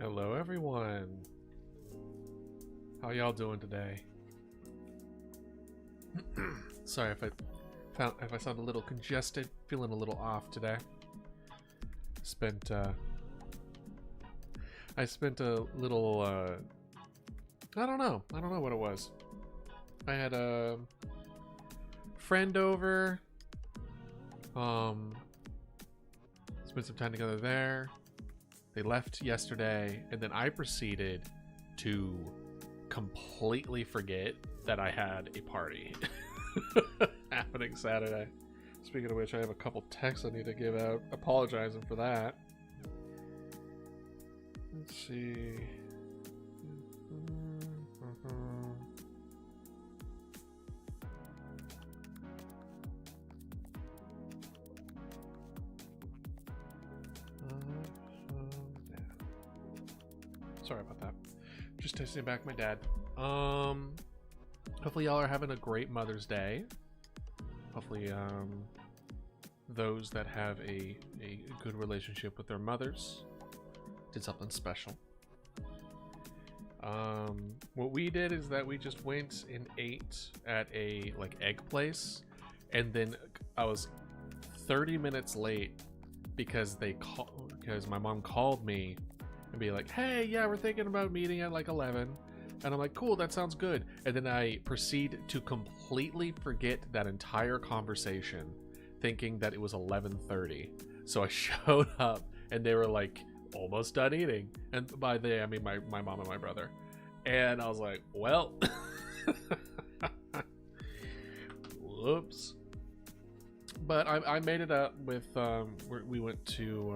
Hello everyone. How y'all doing today? Sorry if I sound a little congested, feeling a little off today. I spent a little I don't know what it was. I had a friend over, spent some time together there. They left yesterday, and then I proceeded to completely forget that I had a party happening Saturday. Speaking of which, I have a couple texts I need to give out apologizing for that. Let's see. Sorry about that. Just texting back my dad. Hopefully y'all are having a great Mother's Day. Hopefully those that have a good relationship with their mothers did something special. What we did is that we just went and ate at a egg place, and then I was 30 minutes late because my mom called me and be like, hey, yeah, we're thinking about meeting at 11. And I'm like, cool, that sounds good. And then I proceed to completely forget that entire conversation, thinking that it was 11:30. So I showed up and they were almost done eating. And by they, I mean my mom and my brother. And I was like, well, whoops. But I made it up with, we went to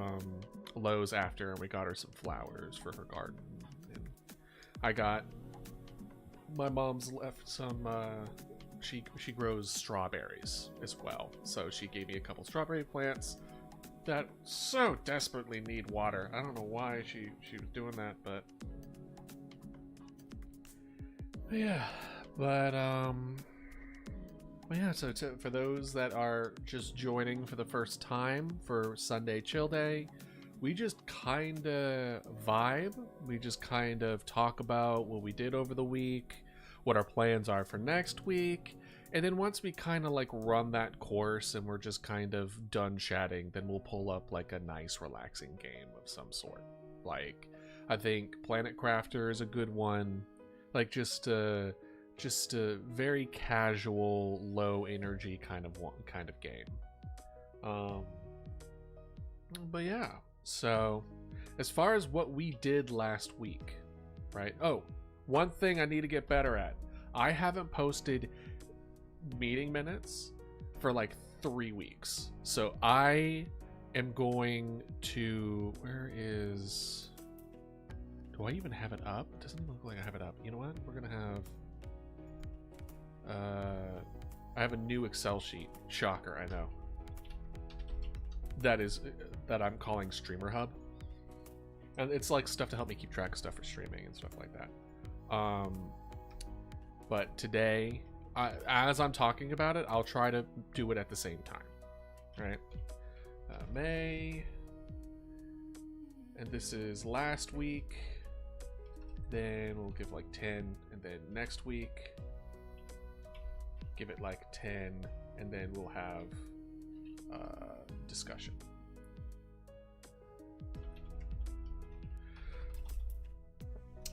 Lowe's after, and we got her some flowers for her garden. And I got, my mom's left some, she grows strawberries as well. So she gave me a couple strawberry plants that so desperately need water. I don't know why she was doing that, but yeah. But yeah, so for those that are just joining for the first time for Sunday Chill Day, we just kind of vibe. We just kind of talk about what we did over the week, what our plans are for next week. And then once we kind of run that course and we're just kind of done chatting, then we'll pull up a nice relaxing game of some sort. I think Planet Crafter is a good one. Just a very casual, low energy kind of game. But yeah. So, as far as what we did last week, right? Oh, one thing I need to get better at. I haven't posted meeting minutes for 3 weeks. So I am going to, do I even have it up? It doesn't even look like I have it up. You know what? We're going to have, I have a new Excel sheet. Shocker, I know. That I'm calling Streamer Hub, and it's stuff to help me keep track of stuff for streaming and stuff like that. But today, as I'm talking about it, I'll try to do it at the same time, right? May, and this is last week. Then we'll give 10, and then next week give it 10, and then we'll have discussion.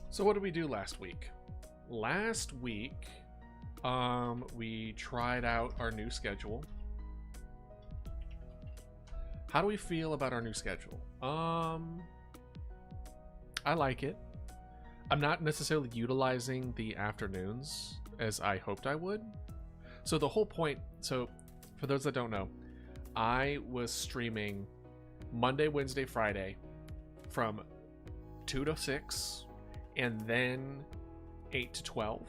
So what did we do last week? Last week, we tried out our new schedule. How do we feel about our new schedule? I like it. I'm not necessarily utilizing the afternoons as I hoped I would. So the whole point, so for those that don't know, I was streaming Monday, Wednesday, Friday from 2 to 6, and then 8 to 12.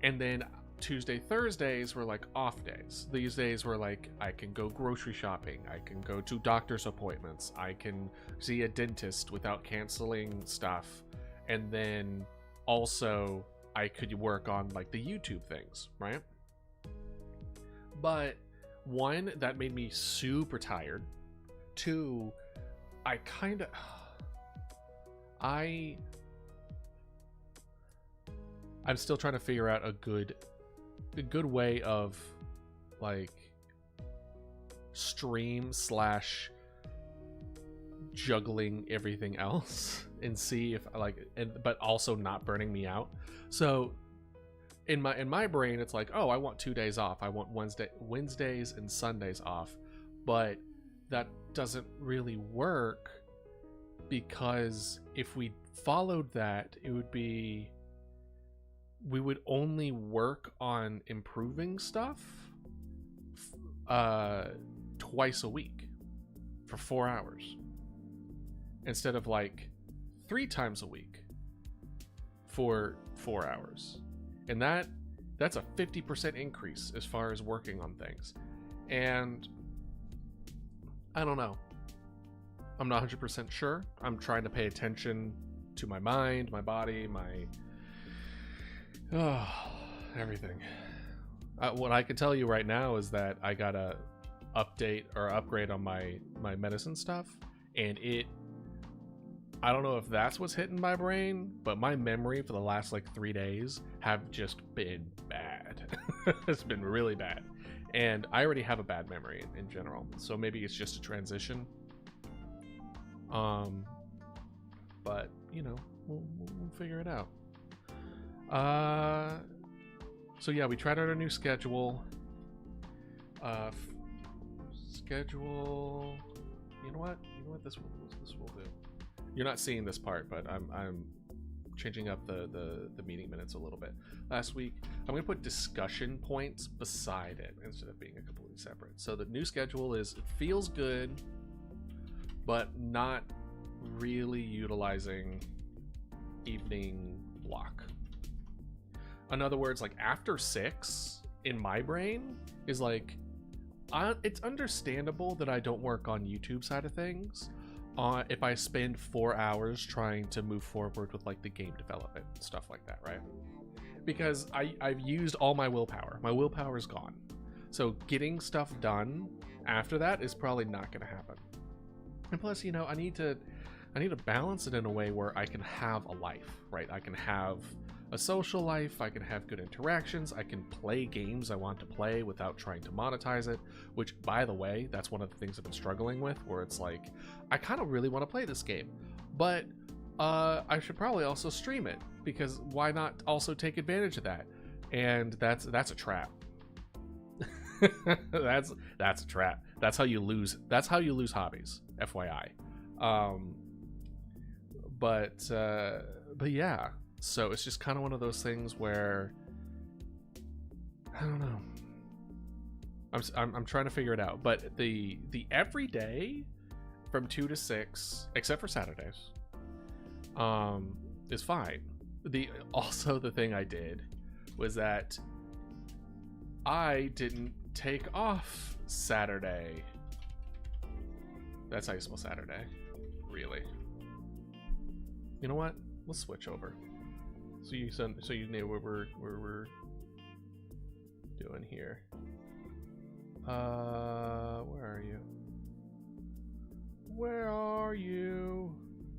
And then Tuesday, Thursdays were off days. These days were I can go grocery shopping, I can go to doctor's appointments, I can see a dentist without canceling stuff, and then also I could work on the YouTube things, right? But one, that made me super tired. Two, I kind of I'm still trying to figure out a good way of like stream slash juggling everything else and see if but also not burning me out. So in my brain it's like, oh, I want 2 days off. I want Wednesdays and Sundays off. But that doesn't really work, because if we followed that, it would be, we would only work on improving stuff twice a week for 4 hours instead of like 3 times a week for 4 hours. And that's a 50% increase as far as working on things. And I don't know. I'm not 100% sure. I'm trying to pay attention to my mind, my body, everything. What I can tell you right now is that I got a update or upgrade on my medicine stuff, and I don't know if that's what's hitting my brain, but my memory for the last like 3 days have just been bad. It's been really bad, and I already have a bad memory in general, so maybe it's just a transition. But you know, we'll figure it out. So yeah, we tried out our new schedule. Schedule. You know what? This will do. You're not seeing this part, but I'm changing up the meeting minutes a little bit. Last week, I'm gonna put discussion points beside it instead of being a completely separate. So the new schedule is, it feels good, but not really utilizing evening block. In other words, like after 6 in my brain is like, it's understandable that I don't work on YouTube side of things if I spend 4 hours trying to move forward with like the game development and stuff like that, right? Because I've used all my willpower. My willpower is gone. So getting stuff done after that is probably not going to happen. And plus, you know, I need to balance it in a way where I can have a life, right? I can have a social life, I can have good interactions, I can play games I want to play without trying to monetize it, which, by the way, that's one of the things I've been struggling with, where it's like, I kind of really want to play this game, but I should probably also stream it, because why not also take advantage of that? And that's a trap. that's a trap. That's how you lose hobbies, FYI. But yeah, so it's just kind of one of those things where I don't know. I'm trying to figure it out. But the everyday from 2 to 6, except for Saturdays, is fine. Also the thing I did was that I didn't take off Saturday. That's how you spell Saturday, really. You know what? Let's switch over. So you know what we're doing here. Where are you? Where are you?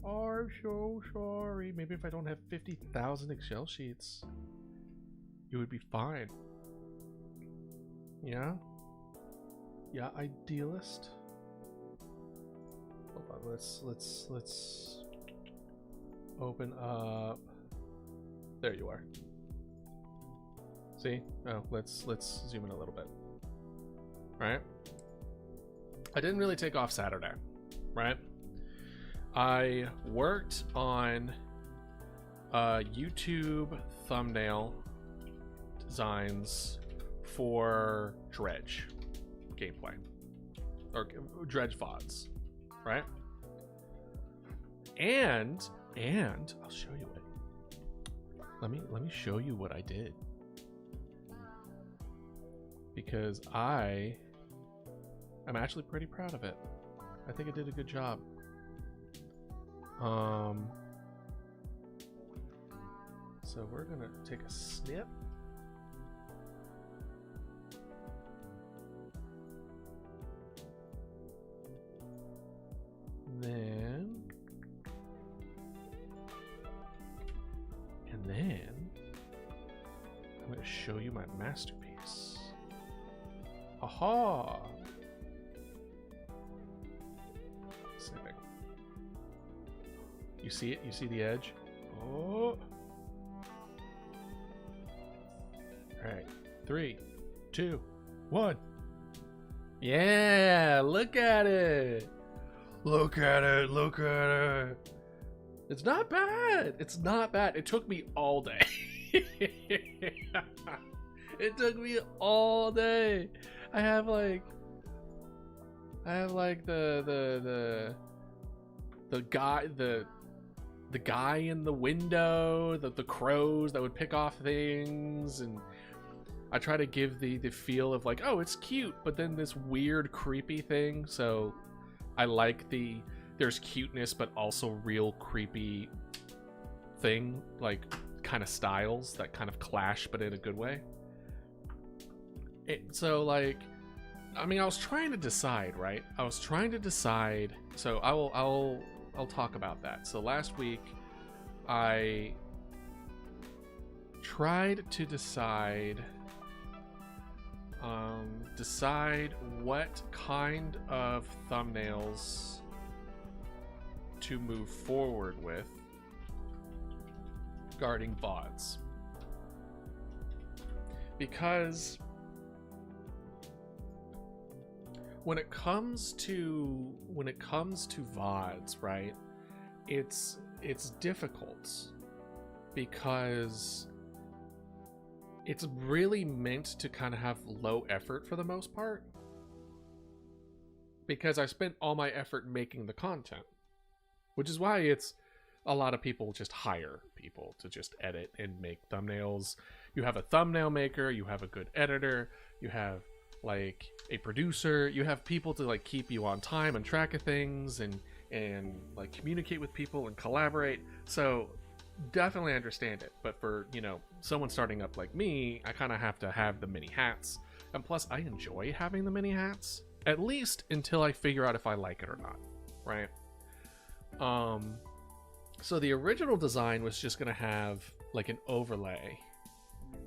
I'm so sorry. Maybe if I don't have 50,000 Excel sheets, it would be fine. Yeah? Yeah, idealist. Hold on, let's open up. There you are. See? Oh, let's zoom in a little bit. Right? I didn't really take off Saturday, right? I worked on YouTube thumbnail designs for Dredge gameplay, or Dredge VODs, right? And I'll show you it. Let me show you what I did, because I'm actually pretty proud of it. I think I did a good job. So we're gonna take a snip. Then show you my masterpiece. Aha! Same thing. You see it? You see the edge? Oh! Alright. 3, 2, 1. Yeah! Look at it! Look at it! Look at it! It's not bad! It's not bad. It took me all day. It took me all day. I have like the guy in the window, the crows that would pick off things, and I try to give the feel of like, oh, it's cute, but then this weird creepy thing. So I like there's cuteness but also real creepy thing, like kind of styles that kind of clash but in a good way. So like, I mean, I was trying to decide, right? I was trying to decide. So I'll talk about that. So last week I tried to decide what kind of thumbnails to move forward with regarding VODs, because when it comes to VODs, right, it's difficult because it's really meant to kind of have low effort for the most part, because I spent all my effort making the content, which is why it's a lot of people just hire people to just edit and make thumbnails. You have a thumbnail maker, you have a good editor, you have like a producer, you have people to like keep you on time and track of things and like communicate with people and collaborate. So definitely understand it, but for, you know, someone starting up like me, I kind of have to have the many hats, and plus I enjoy having the many hats, at least until I figure out if I like it or not, right? So the original design was just gonna have like an overlay,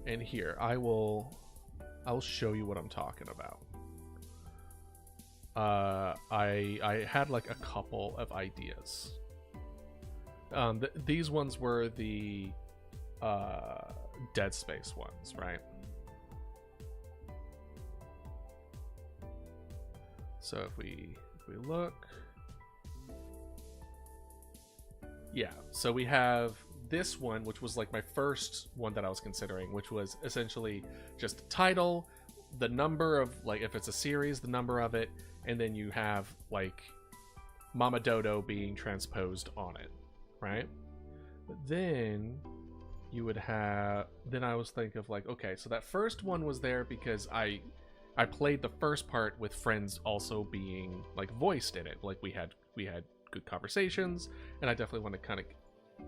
and here I'll show you what I'm talking about. I had like a couple of ideas. These ones were the Dead Space ones, right? So if we look, yeah, so we have this one, which was like my first one that I was considering, which was essentially just title, the number of, like, if it's a series, the number of it, and then you have like Mama Dodo being transposed on it, right? But then you would have, then I was thinking of like, okay, so that first one was there because I played the first part with friends also being like voiced in it, like we had good conversations, and I definitely want to kind of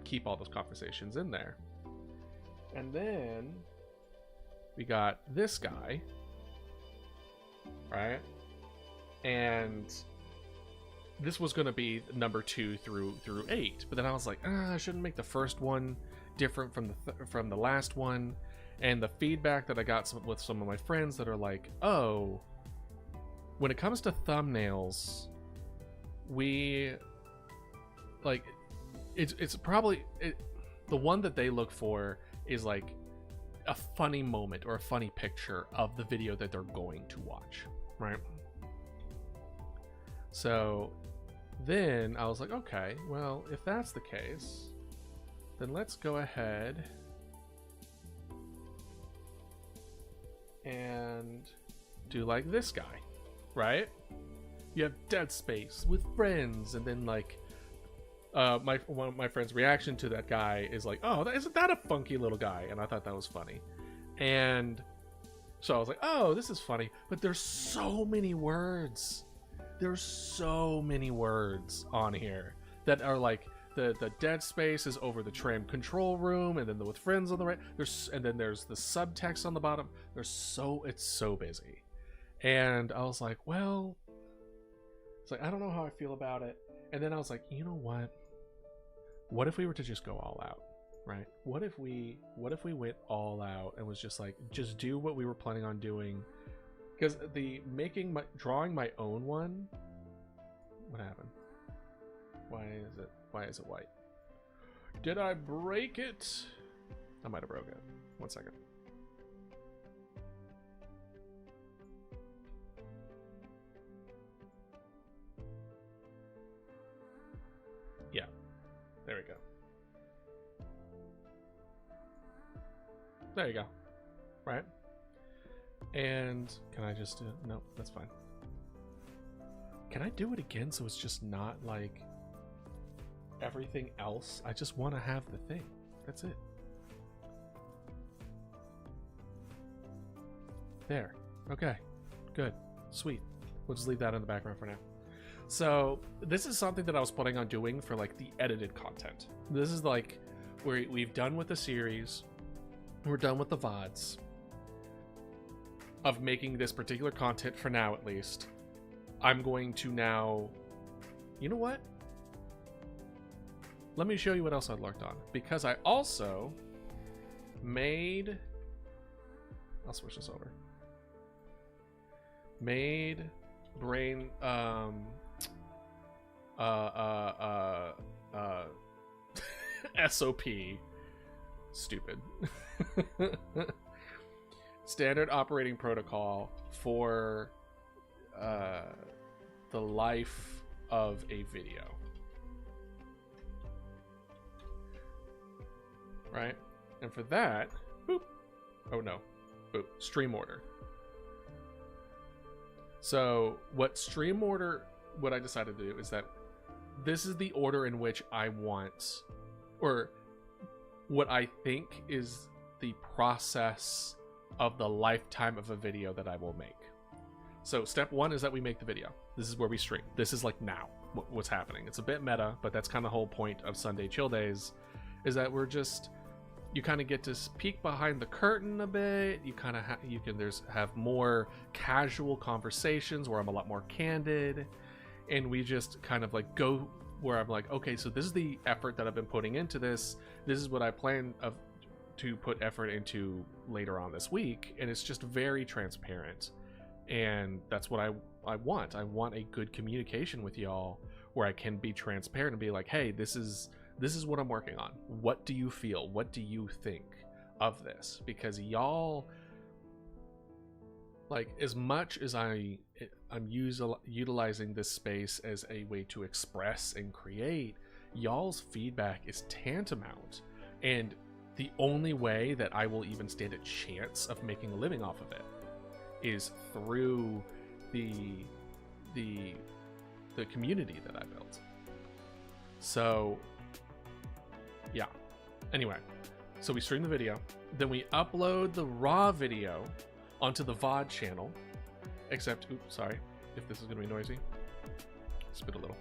keep all those conversations in there. And then we got this guy, right? And this was going to be number 2 through 8, but then I was like, I shouldn't make the first one different from the last one. And the feedback that I got with some of my friends that are like, oh, when it comes to thumbnails, we like, it's probably the one that they look for is like a funny moment or a funny picture of the video that they're going to watch, right? So then I was like, okay, well, if that's the case, then let's go ahead and do like this guy, right? You have Dead Space with friends, and then like one of my friend's reaction to that guy is like, oh, isn't that a funky little guy? And I thought that was funny. And so I was like, oh, this is funny, but there's so many words. There's so many words on here that are like, the Dead Space is over the tram control room, and then with friends on the right, and then there's the subtext on the bottom. It's so busy. And I was like, well, it's like, I don't know how I feel about it. And then I was like, you know what if we were to just go all out? right? What if we went all out and was just like, just do what we were planning on doing? Because the drawing my own one, what happened? Why is it white? Did I break it? I might have broke it. 1 second. Yeah, there we go. There you go. Right? And can I just do it? No, that's fine. Can I do it again so it's just not like everything else? I just want to have the thing. That's it. There. Okay. Good. Sweet. We'll just leave that in the background for now. So this is something that I was planning on doing for like the edited content. This is like where we've done with the series. We're done with the VODs of making this particular content for now, at least. I'm going to now, you know what? Let me show you what else I worked on, because I also made, I'll switch this over. Made brain, SOP. Stupid. Standard operating protocol for the life of a video. Right? And for that, boop. Oh no. Boop. Stream order. So what I decided to do is that this is the order in which I want, or what I think is the process of the lifetime of a video that I will make. So step one is that we make the video. This is where we stream. This is like now what's happening. It's a bit meta, but that's kind of the whole point of Sunday Chill Days, is that we're just, you kind of get to peek behind the curtain a bit. You kind of have more casual conversations where I'm a lot more candid, and we just kind of like go where I'm like, okay, so this is the effort that I've been putting into this. This is what I plan to put effort into later on this week, and it's just very transparent. And that's what I want. I want a good communication with y'all where I can be transparent and be like, hey, this is what I'm working on. What do you feel? What do you think of this? Because y'all, like, as much as I'm utilizing this space as a way to express and create, y'all's feedback is tantamount. And the only way that I will even stand a chance of making a living off of it is through the community that I built. So yeah. Anyway, so we stream the video, then we upload the raw video onto the VOD channel. Except, oops, sorry if this is gonna be noisy. Spit a little.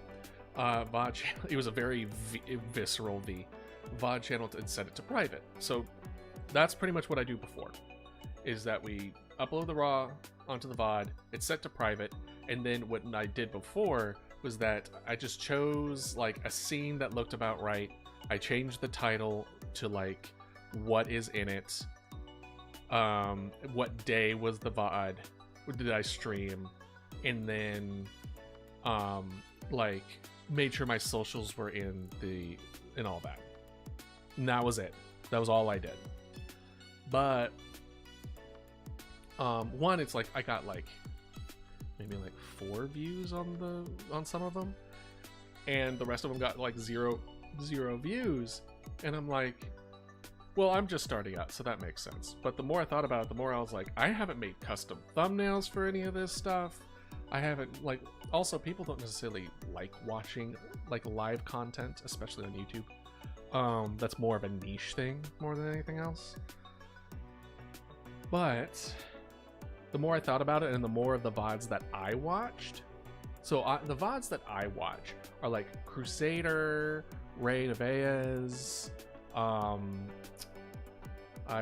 VOD channel. It was a very visceral V. VOD channel and set it to private. So that's pretty much what I do before. Is that we upload the raw onto the VOD, it's set to private, and then what I did before was that I just chose like a scene that looked about right. I changed the title to like what is in it, what day was the VOD, what did I stream, and then like made sure my socials were in all that. And that was it. That was all I did. But one, it's like I got like maybe like 4 views on some of them, and the rest of them got like zero views. And I'm like, well, I'm just starting out, so that makes sense. But the more I thought about it, the more I was like, I haven't made custom thumbnails for any of this stuff. I haven't, like, also people don't necessarily like watching like live content, especially on YouTube. That's more of a niche thing more than anything else. But the more I thought about it, and the more of the VODs that I watched, so the VODs that I watch are like Crusader, Ray Nevaez, I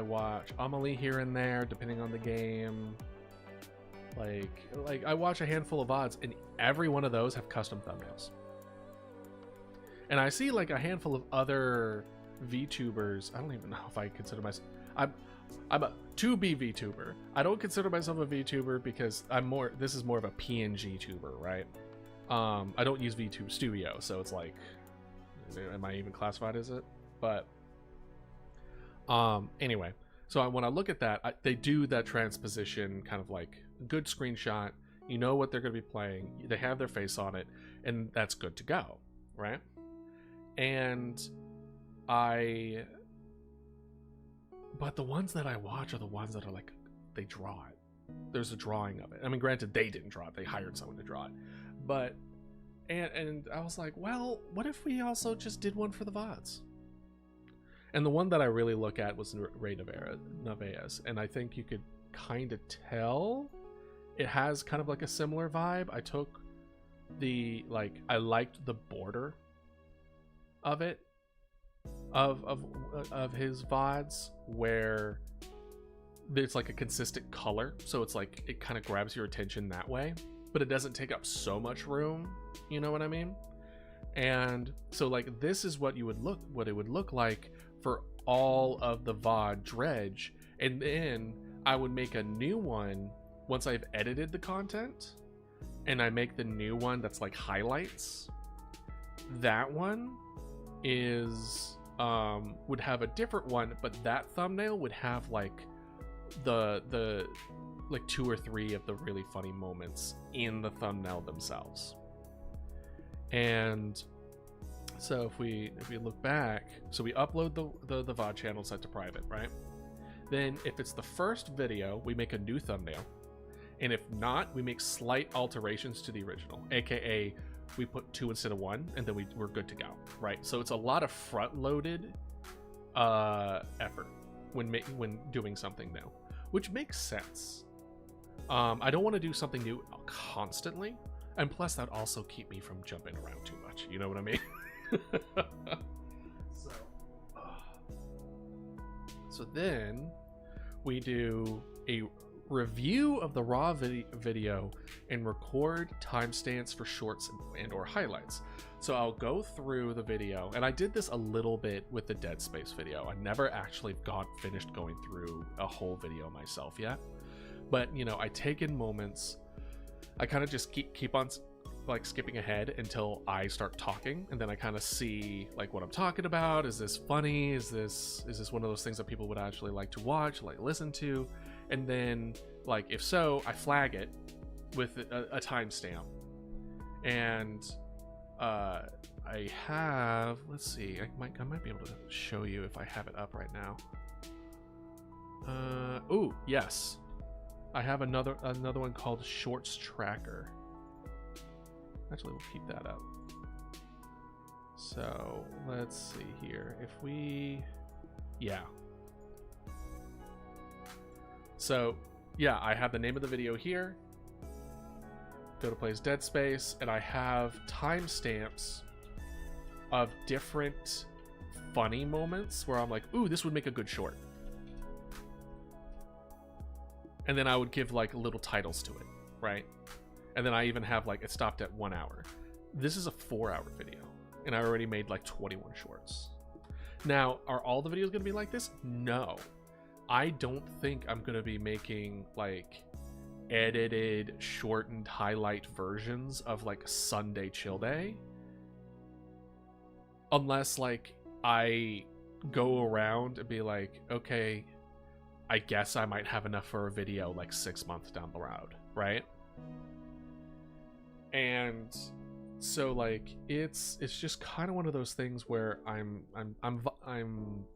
watch Amelie here and there depending on the game. Like I watch a handful of VODs, and every one of those have custom thumbnails. And I see like a handful of other VTubers, I don't even know if I consider myself, I'm a to be VTuber. I don't consider myself a VTuber because this is more of a PNG tuber, right? I don't use VTube Studio, so it's like, am I even classified as it? But anyway, so when I look at that, they do that transposition kind of like good screenshot. You know what they're going to be playing. They have their face on it, and that's good to go, right? And but the ones that I watch are the ones that are like, they draw it. There's a drawing of it. I mean, granted, they didn't draw it. They hired someone to draw it. But, and I was like, well, what if we also just did one for the VODs? And the one that I really look at was Ray Navea's. And I think you could kind of tell it has kind of like a similar vibe. I took I liked the border of it, of his VODs, where there's like a consistent color, so it's like it kind of grabs your attention that way, but it doesn't take up so much room, you know what I mean? And so like this is what it would look like for all of the VOD dredge, and then I would make a new one once I've edited the content, and I make the new one that's like highlights. That one is would have a different one, but that thumbnail would have like the like 2 or 3 of the really funny moments in the thumbnail themselves. And so if we look back, so we upload the VOD channel set to private, right? Then if it's the first video, we make a new thumbnail, and if not, we make slight alterations to the original, aka we put 2 instead of 1, and then we're good to go, right? So it's a lot of front-loaded effort when doing something new, which makes sense. I don't want to do something new constantly, and plus that'd also keep me from jumping around too much. You know what I mean? So then we do a review of the raw video and record timestamps for shorts and or highlights. So I'll go through the video, and I did this a little bit with the Dead Space video. I never actually finished going through a whole video myself yet, but you know, I take in moments. I kind of just keep on like skipping ahead until I start talking, and then I kind of see like what I'm talking about. Is this funny? Is this one of those things that people would actually like to watch, like listen to? And then, like, if so, I flag it with a timestamp. And I have, let's see, I might be able to show you if I have it up right now. Oh, yes. I have another one called Shorts Tracker. Actually, we'll keep that up. So, let's see here. If we, yeah. So, yeah, I have the name of the video here. Go to Plays Dead Space, and I have timestamps of different funny moments where I'm like, ooh, this would make a good short. And then I would give like little titles to it, right? And then I even have like, it stopped at 1 hour. This is a 4-hour video, and I already made like 21 shorts. Now, are all the videos going to be like this? No. I don't think I'm going to be making like edited, shortened highlight versions of like Sunday Chill Day. Unless like I go around and be like, okay, I guess I might have enough for a video like 6 months down the road, right? And so like it's just kind of one of those things where I'm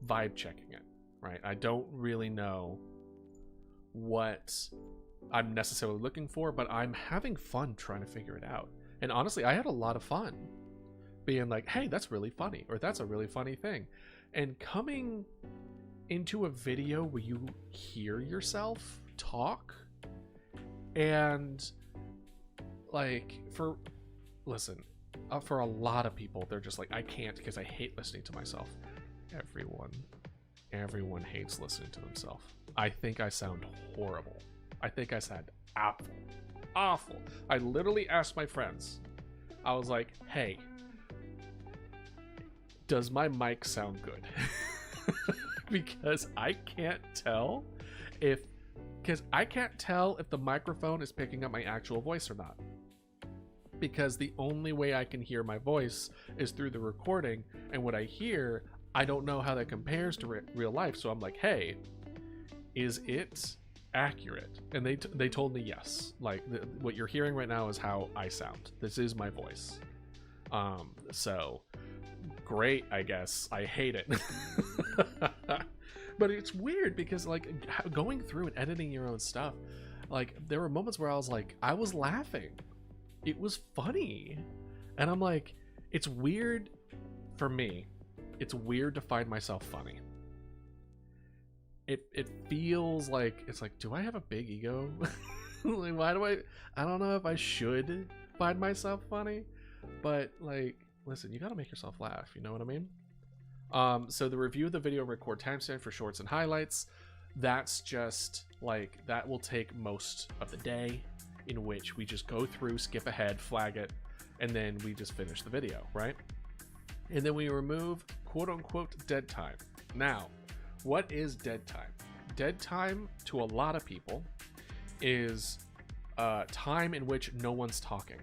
vibe checking it. Right, I don't really know what I'm necessarily looking for, but I'm having fun trying to figure it out. And honestly, I had a lot of fun being like, hey, that's really funny, or that's a really funny thing. And coming into a video where you hear yourself talk, and like for a lot of people, they're just like, I can't because I hate listening to myself. Everyone hates listening to themselves. I think I sound horrible. I think I sound awful. I literally asked my friends. I was like, hey, does my mic sound good? Because I can't tell if the microphone is picking up my actual voice or not. Because the only way I can hear my voice is through the recording, and what I hear, I don't know how that compares to real life. So I'm like, hey, is it accurate? And they told me yes. Like what you're hearing right now is how I sound. This is my voice. So great, I guess. I hate it. But it's weird because like going through and editing your own stuff, like there were moments where I was laughing. It was funny. And I'm like, it's weird for me. It's weird to find myself funny. It feels like, it's like, do I have a big ego? Like, why do I don't know if I should find myself funny, but like, listen, you gotta make yourself laugh, you know what I mean? So the review of the video record timestamp for shorts and highlights, that's just like, that will take most of the day, in which we just go through, skip ahead, flag it, and then we just finish the video, right? And then we remove quote unquote dead time. Now, what is dead time? Dead time to a lot of people is time in which no one's talking.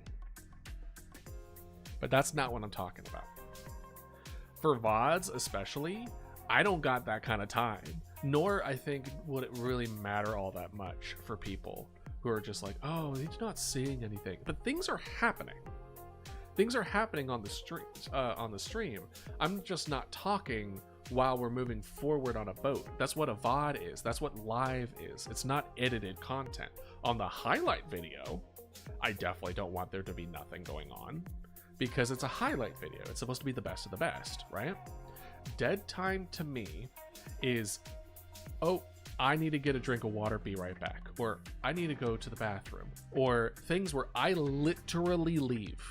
But that's not what I'm talking about. For VODs especially, I don't got that kind of time, nor I think would it really matter all that much for people who are just like, oh, he's not seeing anything. But things are happening. Things are happening on the stream. I'm just not talking while we're moving forward on a boat. That's what a VOD is. That's what live is. It's not edited content. On the highlight video, I definitely don't want there to be nothing going on, because it's a highlight video. It's supposed to be the best of the best, right? Dead time to me is, oh, I need to get a drink of water, be right back. Or I need to go to the bathroom. Or things where I literally leave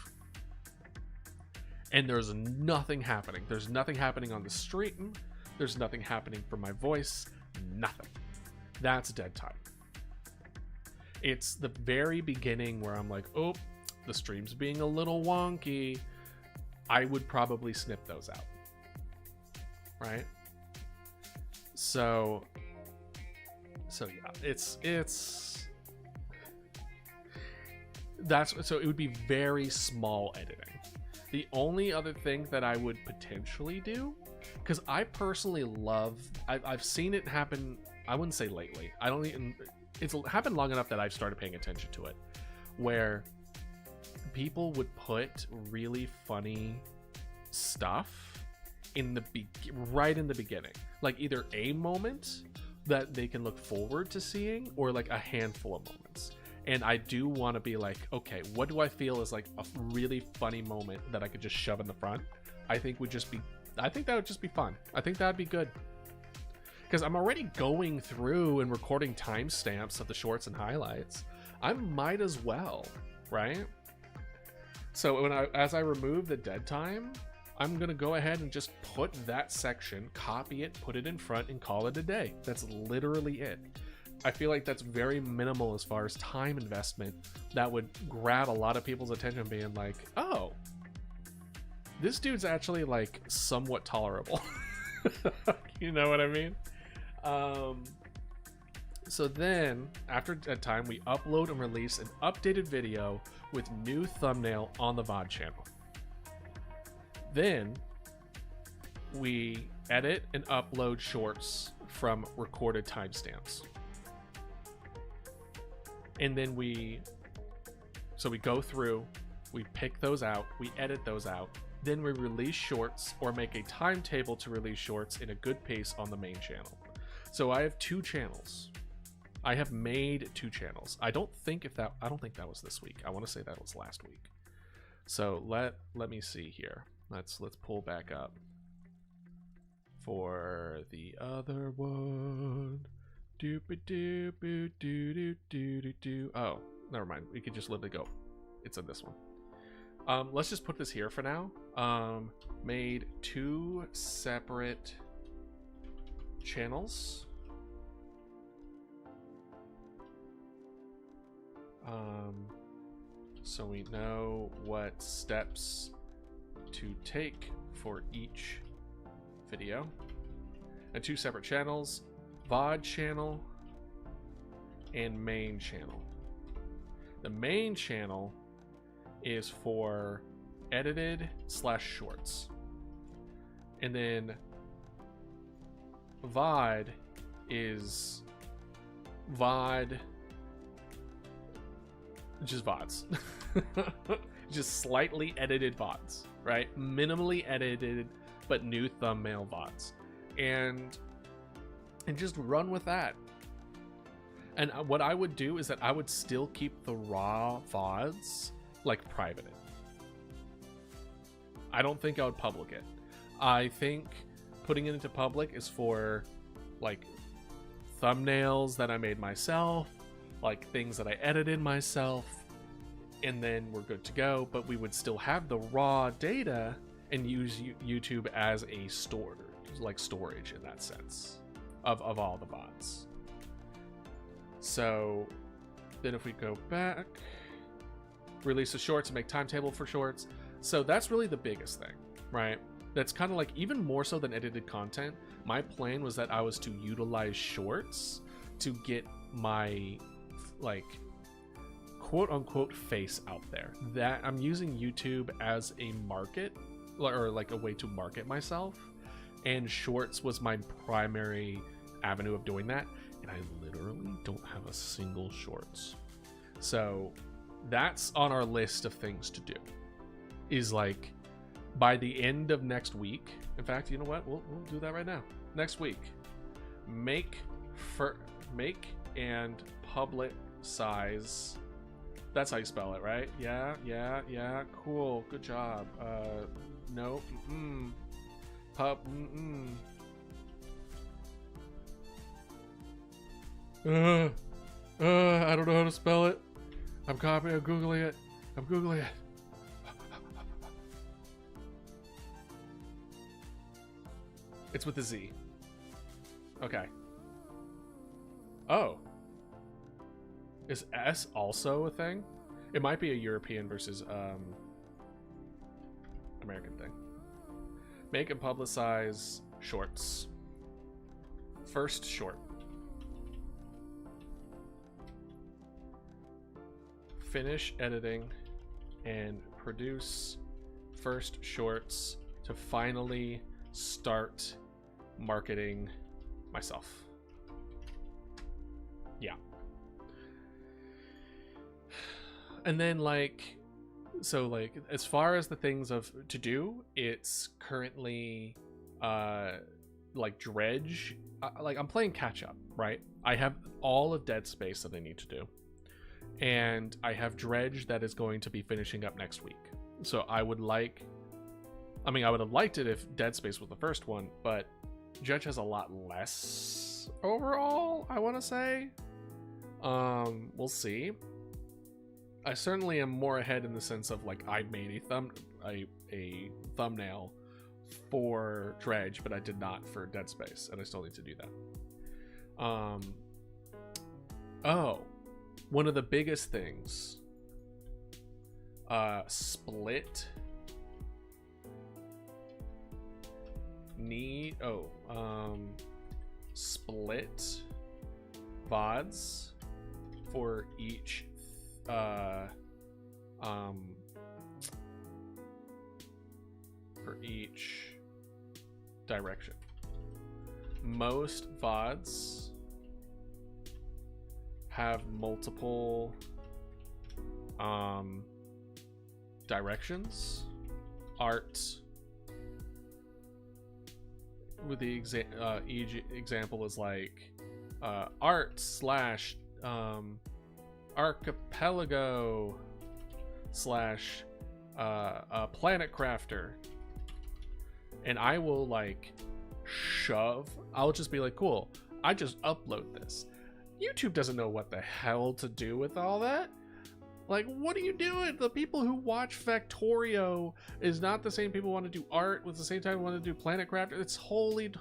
and there's nothing happening. There's nothing happening on the stream. There's nothing happening for my voice. Nothing. That's dead time. It's the very beginning where I'm like, oh, the stream's being a little wonky. I would probably snip those out. Right? So yeah, so it would be very small editing. The only other thing that I would potentially do, because I personally love, I've seen it happen, I wouldn't say lately, it's happened long enough that I've started paying attention to it, where people would put really funny stuff right in the beginning, like either a moment that they can look forward to seeing, or like a handful of moments. And I do want to be like, okay, what do I feel is like a really funny moment that I could just shove in the front? I think that would just be fun. I think that'd be good, because I'm already going through and recording timestamps of the shorts and highlights. I might as well, right? So as I remove the dead time, I'm gonna go ahead and just put that section, copy it, put it in front, and call it a day. That's literally it. I feel like that's very minimal as far as time investment. That would grab a lot of people's attention, being like, oh, this dude's actually like somewhat tolerable. You know what I mean? So then after that time, we upload and release an updated video with new thumbnail on the VOD channel. Then we edit and upload shorts from recorded timestamps. And then we go through, we pick those out, we edit those out, then we release shorts or make a timetable to release shorts in a good pace on the main channel. So I have 2 channels. I have made 2 channels. I don't think that was this week. I want to say that was last week. So let me see here. Let's pull back up for the other one. Oh, never mind. We could just literally go. It's in this one. Let's just put this here for now. Made 2 separate channels. So we know what steps to take for each video, and 2 separate channels, VOD channel and main channel. The main channel is for edited / shorts, and then VOD is VOD, just VODs. Just slightly edited VODs, right? Minimally edited but new thumbnail VODs, and just run with that. And what I would do is that I would still keep the raw VODs like privated. I don't think I would public it. I think putting it into public is for like thumbnails that I made myself, like things that I edited myself, and then we're good to go. But we would still have the raw data and use YouTube as a storage in that sense of all the VODs. So then if we go back, release the shorts and make timetable for shorts. So that's really the biggest thing, right? That's kind of like, even more so than edited content, my plan was that I was to utilize shorts to get my like quote unquote face out there. That I'm using YouTube as a market, or like a way to market myself, and shorts was my primary avenue of doing that, and I literally don't have a single shorts. So that's on our list of things to do, is like by the end of next week. In fact, you know what, we'll do that right now. Next week, make and publicize. That's how you spell it, right? Yeah, cool, good job. No, I don't know how to spell it. I'm Googling it. It's with a Z. Okay. Oh. Is S also a thing? It might be a European versus American thing. Make and publicize shorts. First short. Finish editing and produce first shorts to finally start marketing myself. Yeah. And then so as far as the things of to do, it's currently dredge. I'm playing catch up, right? I have all of Dead Space that I need to do, and I have Dredge that is going to be finishing up next week. So I would have liked it if Dead Space was the first one, but Dredge has a lot less overall, I want to say. We'll see. I certainly am more ahead in the sense of I made a thumbnail for Dredge, but I did not for Dead Space, and I still need to do that. One of the biggest things, Split split VODs for each direction. Most VODs have multiple directions. Art, with the example is art / archipelago / planet crafter, and I will I'll just be cool, I just upload this. YouTube doesn't know what the hell to do with all that. What are you doing? The people who watch Factorio is not the same people who want to do art with the same time want to do Planet Craft. It's wholly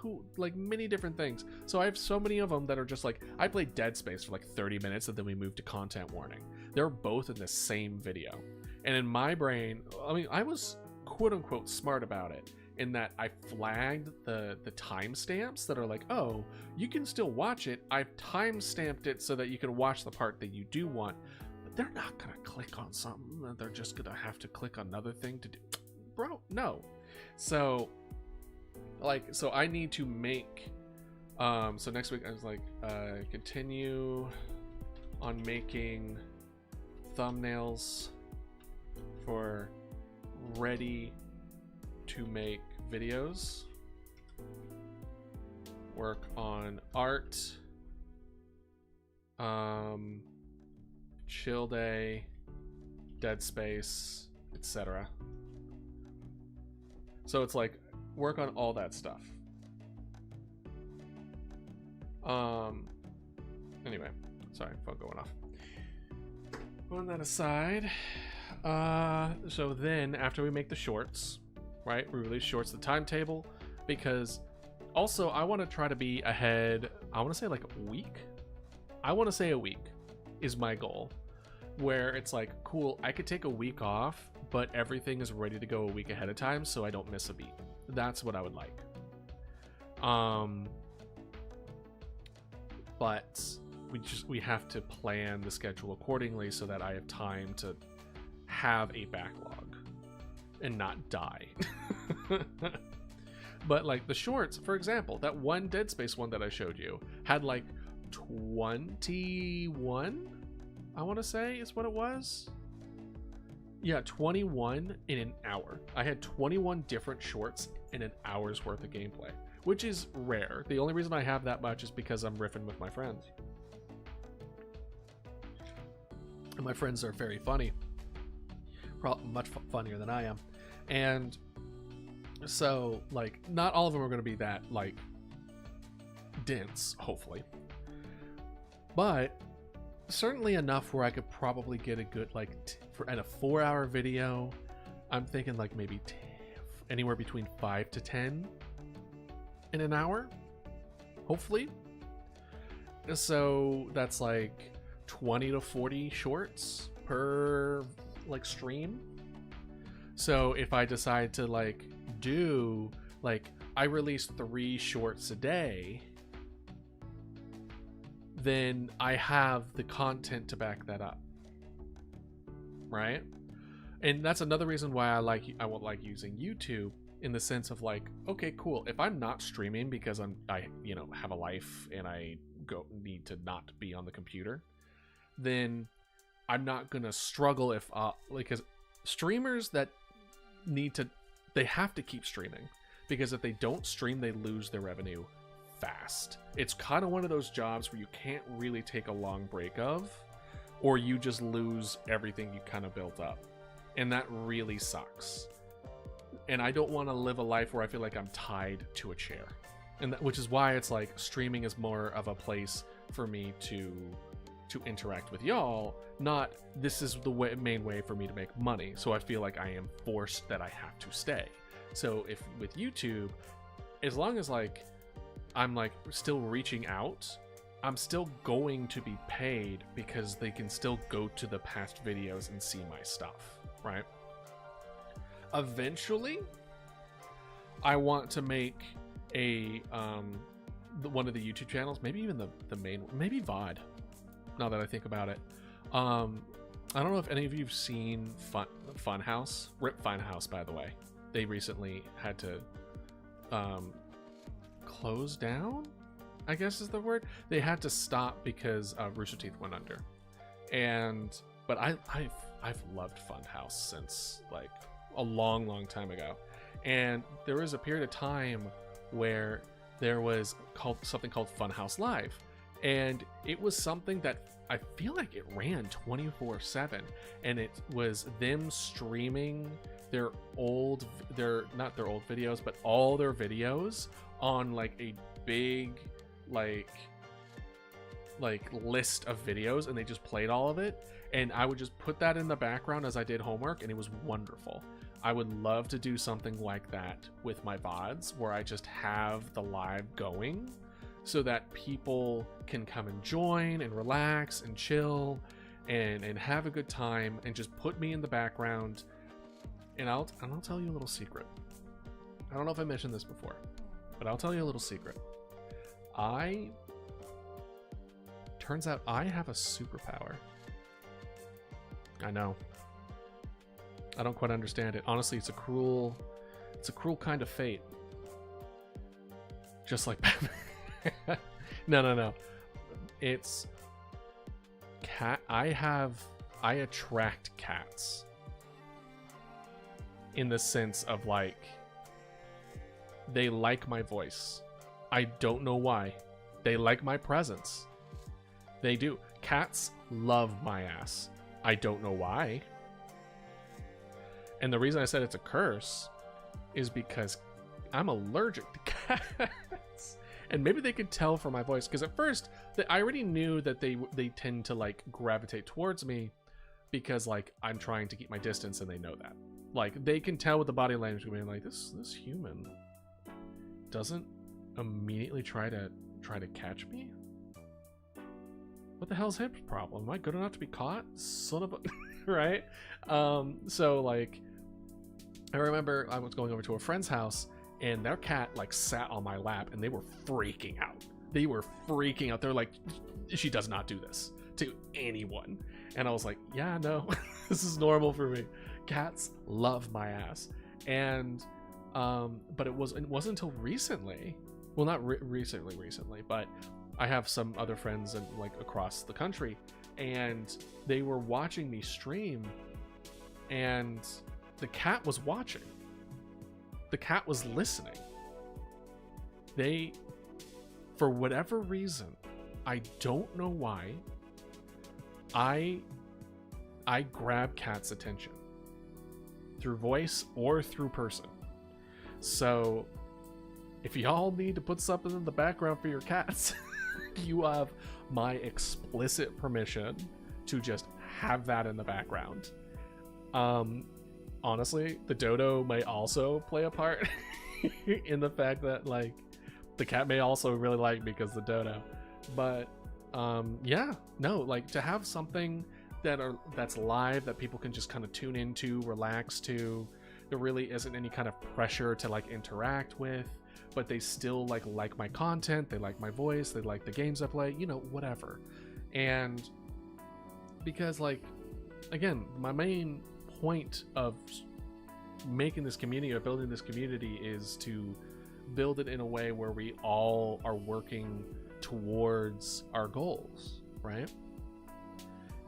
many different things. So I have so many of them that are just I played Dead Space for 30 minutes and then we moved to content warning. They're both in the same video. And in my brain, I was quote unquote smart about it in that I flagged the timestamps that are like, oh, you can still watch it. I've timestamped it so that you can watch the part that you do want, but they're not gonna click on something that they're just gonna have to click on another thing to do. Bro, no. So I need to make so next week I was like continue on making thumbnails for ready to make videos, work on art, chill day, Dead Space, etc. So it's like work on all that stuff. Anyway, sorry, phone going off. Putting that aside, so then after we make the shorts, right, we release shorts, the timetable, because also I want to try to be ahead. I want to say like a week. I want to say a week is my goal, where it's like, cool, I could take a week off, but everything is ready to go a week ahead of time so I don't miss a beat. That's what I would like. But we have to plan the schedule accordingly so that I have time to have a backlog and not die. But like the shorts, for example, that one Dead Space one that I showed you had like 21, I want to say is what it was. Yeah, 21 in an hour. I had 21 different shorts in an hour's worth of gameplay, which is rare. The only reason I have that much is because I'm riffing with my friends. And my friends are very funny. Probably much funnier than I am. And so, like, not all of them are going to be that, like, dense, hopefully. But certainly enough where I could probably get a good, like, at a 4-hour video, I'm thinking, like, maybe anywhere between 5 to 10 in an hour, hopefully. So that's like 20 to 40 shorts per like stream. So if I decide to like do like I release 3 shorts a day, then I have the content to back that up, right? And that's another reason why I won't like using YouTube, in the sense of like, okay, cool, if I'm not streaming because I you know have a life and I need to not be on the computer, then I'm not gonna struggle if because streamers that they have to keep streaming, because if they don't stream they lose their revenue fast. It's kind of one of those jobs where you can't really take a long break of, or you just lose everything you kind of built up, and that really sucks. And I don't want to live a life where I feel like I'm tied to a chair, and which is why it's like streaming is more of a place for me to interact with y'all, not this is the main way for me to make money, so I feel like I am forced that I have to stay. So if with YouTube, as long as like I'm like still reaching out, I'm still going to be paid, because they can still go to the past videos and see my stuff, right? Eventually I want to make a one of the YouTube channels, maybe even the main, maybe VOD, now that I think about it. I don't know if any of you've seen Funhouse. Rip Funhouse, by the way. They recently had to close down, I guess is the word. They had to stop because Rooster Teeth went under. But I've loved Funhouse since like a long time ago. And there was a period of time where there was something called Funhouse Live, and it was something that I feel like it ran 24/7, and it was them streaming not their old videos, but all their videos on like a big like list of videos, and they just played all of it, and I would just put that in the background as I did homework, and it was wonderful. I would love to do something like that with my VODs, where I just have the live going so that people can come and join and relax and chill and have a good time, and just put me in the background And I'll tell you a little secret. I don't know if I mentioned this before, but I'll tell you a little secret. Turns out I have a superpower. I know. I don't quite understand it. Honestly, it's a cruel kind of fate. Just like Batman. No. It's cat. I attract cats. In the sense of like, they like my voice. I don't know why. They like my presence. They do. Cats love my ass. I don't know why. And the reason I said it's a curse is because I'm allergic to cats. And maybe they could tell from my voice, because at first I already knew that they tend to like gravitate towards me because like I'm trying to keep my distance, and they know that. Like they can tell with the body language, being like, this human doesn't immediately try to catch me. What the hell's his problem? Am I good enough to be caught? Son of a right? So like I remember I was going over to a friend's house, and their cat like sat on my lap, and they were freaking out. They're like, she does not do this to anyone. And I was like, yeah, no, this is normal for me. Cats love my ass. And but it wasn't until recently, well, not recently, but I have some other friends in, like across the country, and they were watching me stream, and the cat was watching. The cat was listening. They, for whatever reason, I don't know why, I grab cats' attention through voice or through person. So if y'all need to put something in the background for your cats, you have my explicit permission to just have that in the background. Honestly, the dodo may also play a part in the fact that like the cat may also really like me because the dodo. But yeah, no, like to have something that's live that people can just kind of tune into, relax to. There really isn't any kind of pressure to like interact with, but they still like my content, they like my voice, they like the games I play, you know, whatever. And because like, again, my main point of making this community or building this community is to build it in a way where we all are working towards our goals, right?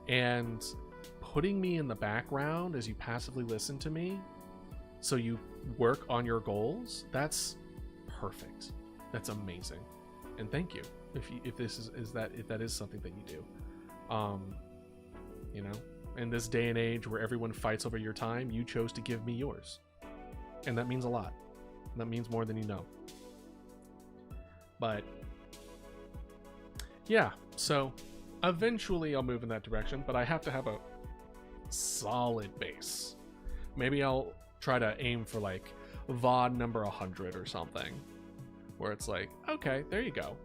And putting me in the background as you passively listen to me so you work on your goals, that's perfect. That's amazing. And thank you if that is something that you do. You know, in this day and age where everyone fights over your time, you chose to give me yours, and that means a lot. That means more than you know. But yeah, so eventually I'll move in that direction, but I have to have a solid base. Maybe I'll try to aim for like VOD number 100 or something, where it's like, okay, there you go.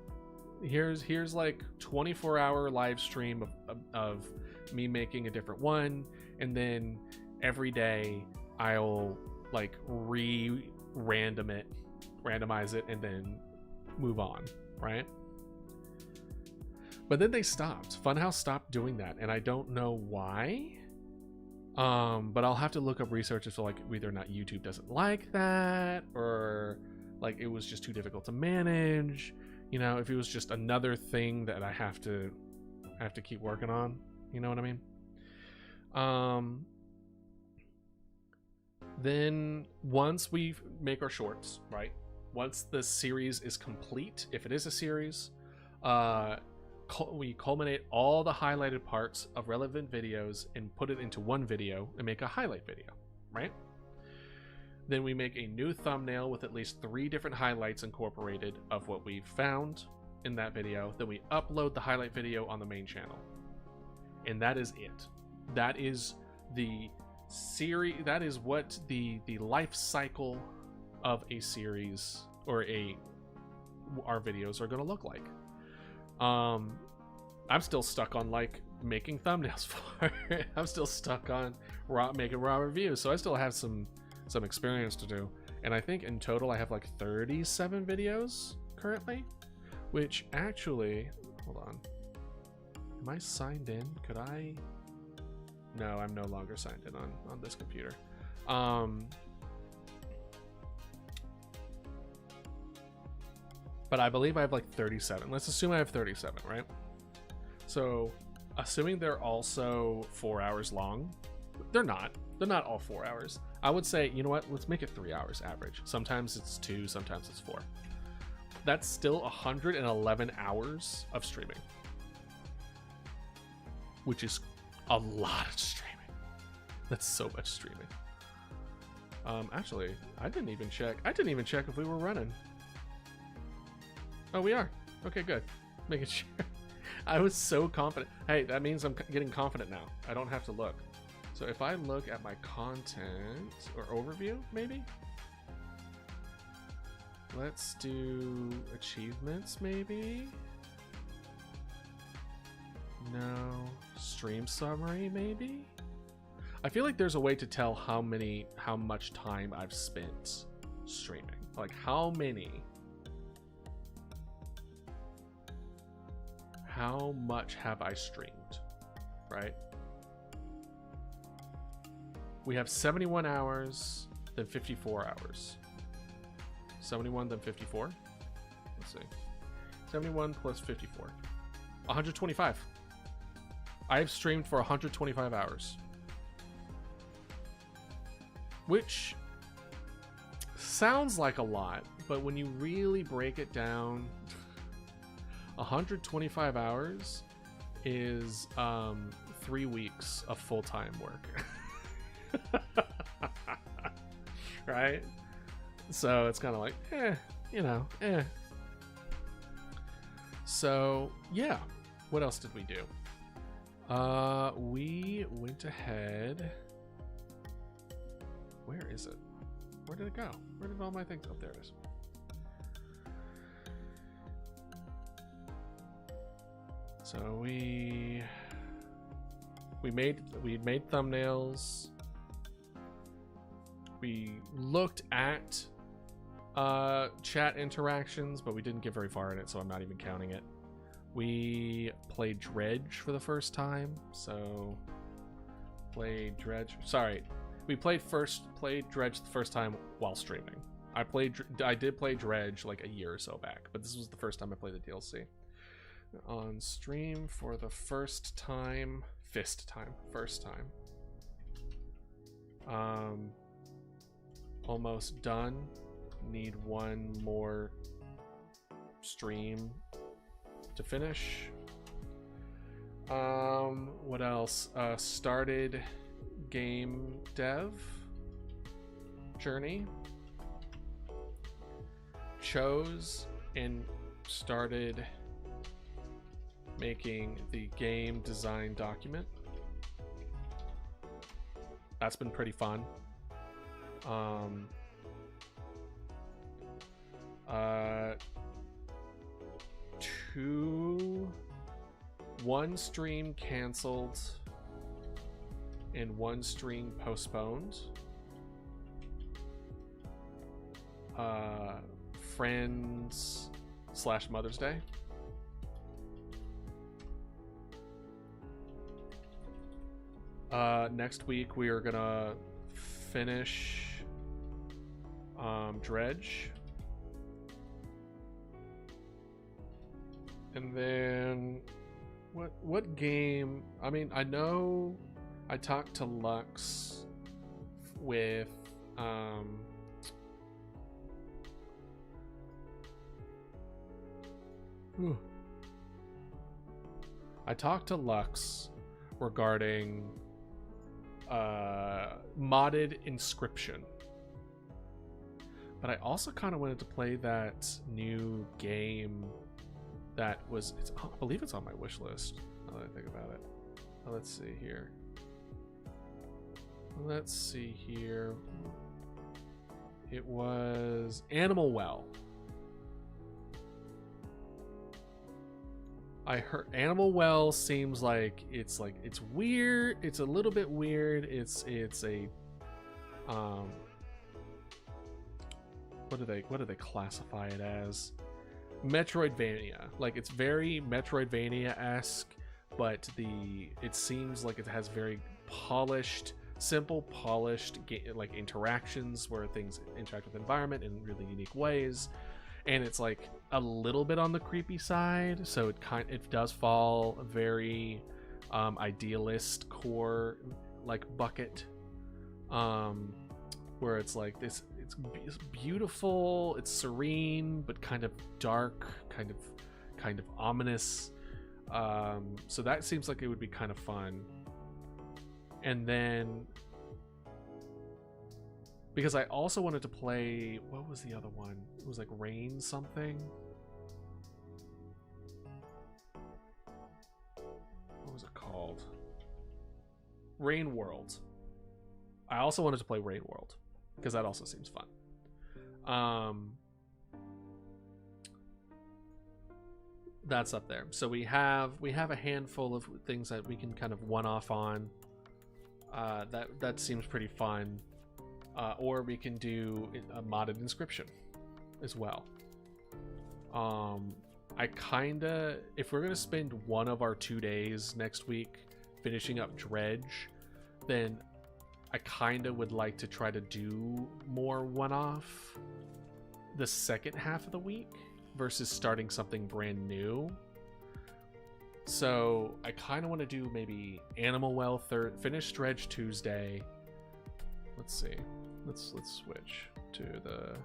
Here's like 24-hour live stream of me making a different one, and then every day I'll like randomize it and then move on, right? But then they stopped. Funhouse stopped doing that, and I don't know why. But I'll have to look up research as to like whether or not YouTube doesn't like that, or like it was just too difficult to manage. You know, if it was just another thing that I have to keep working on. You know what I mean? Then once we make our shorts, right? Once the series is complete, if it is a series, we culminate all the highlighted parts of relevant videos and put it into one video and make a highlight video, right? Then we make a new thumbnail with at least 3 different highlights incorporated of what we've found in that video. Then we upload the highlight video on the main channel. And that is it. That is the series. That is what the life cycle of a series or our videos are going to look like. I'm still stuck on like making thumbnails for. I'm still stuck on making raw reviews, so I still have some experience to do. And I think in total I have like 37 videos currently, which actually, hold on. Am I signed in? Could I? No, I'm no longer signed in on this computer. But I believe I have like 37. Let's assume I have 37, right? So, assuming they're also 4 hours long, they're not. They're not all 4 hours. I would say, you know what? Let's make it 3 hours average. Sometimes it's 2, sometimes it's 4. That's still 111 hours of streaming, which is a lot of streaming. That's so much streaming. Actually, I didn't even check. I didn't even check if we were running. Oh, we are. Okay, good. Making sure. I was so confident. Hey, that means I'm getting confident now. I don't have to look. So if I look at my content or overview, maybe? Let's do achievements, maybe? No. Stream summary, maybe? I feel like there's a way to tell how much time I've spent streaming. Like how much have I streamed, right? We have 71 hours, then 54 hours. 71, then 54. Let's see. 71 plus 54. 125. I have streamed for 125 hours. Which sounds like a lot, but when you really break it down, 125 hours is 3 weeks of full-time work. Right? So it's kind of like, So, yeah. What else did we do? We went ahead. Where is it? Where did it go? Where did all my things? Oh, there it is. So we made thumbnails. We looked at chat interactions, but we didn't get very far in it, so I'm not even counting it. We played Dredge for the first time, so played Dredge. Sorry, we played Dredge the first time while streaming. I did play Dredge like a year or so back, but this was the first time I played the DLC on stream for the first time. Almost done. Need one more stream to finish. What else? Started game dev journey. Chose and started making the game design document. That's been pretty fun. One stream canceled and one stream postponed. Friends / Mother's Day. Next week we are gonna finish Dredge, and then what game? I mean, I know I talked to Lux with I talked to Lux regarding modded Inscription, but I also kind of wanted to play that new game that was, I believe it's on my wish list now that I think about it. Let's see here. It was Animal Well. I heard Animal Well seems like it's weird. It's a little bit weird. It's a what do they classify it as? Metroidvania. Like, it's very Metroidvania-esque, but it seems like it has very simple polished like interactions where things interact with the environment in really unique ways. And it's like a little bit on the creepy side, so it does fall very idealist core like bucket, where it's like this. It's beautiful, it's serene, but kind of dark, kind of ominous. So that seems like it would be kind of fun. And then, because I also wanted to play, what was the other one? It was like Rain something. What was it called? Rain World. I also wanted to play Rain World, because that also seems fun. That's up there. So we have a handful of things that we can kind of one-off on. That seems pretty fun. Or we can do a modded Inscription as well. If we're gonna spend one of our 2 days next week finishing up Dredge, then I kind of would like to try to do more one-off the second half of the week versus starting something brand new. So I kind of want to do maybe Animal Well finish Dredge Tuesday. Let's see. Let's switch to the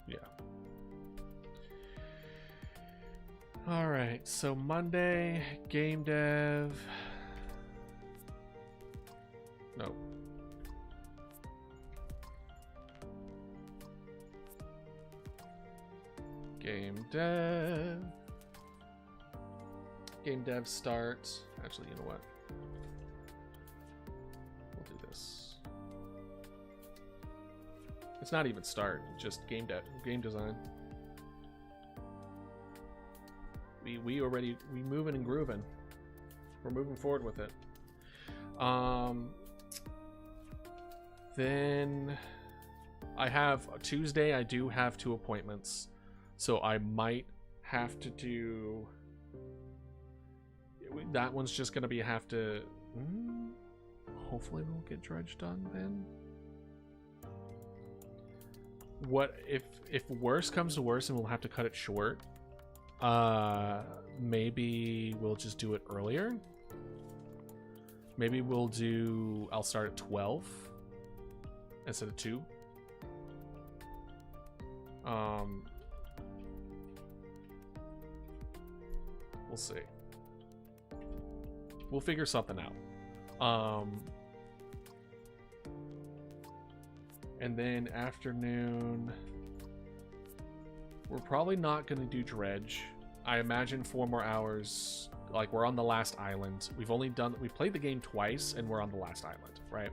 yeah. All right, so Monday, game dev. Nope. Game dev. Game dev start. Actually, you know what? We'll do this. It's not even start, just game design. We moving and grooving. We're moving forward with it. Then I have Tuesday. I do have 2 appointments, so I might have to do. That one's just gonna be hopefully we'll get Dredge done then. What if worse comes to worse and we'll have to cut it short? Maybe we'll just do it earlier. Maybe I'll start at 12 instead of 2. We'll see. We'll figure something out. And then afternoon, we're probably not going to do Dredge. I imagine 4 more hours. Like, we're on the last island. We played the game twice and we're on the last island, right?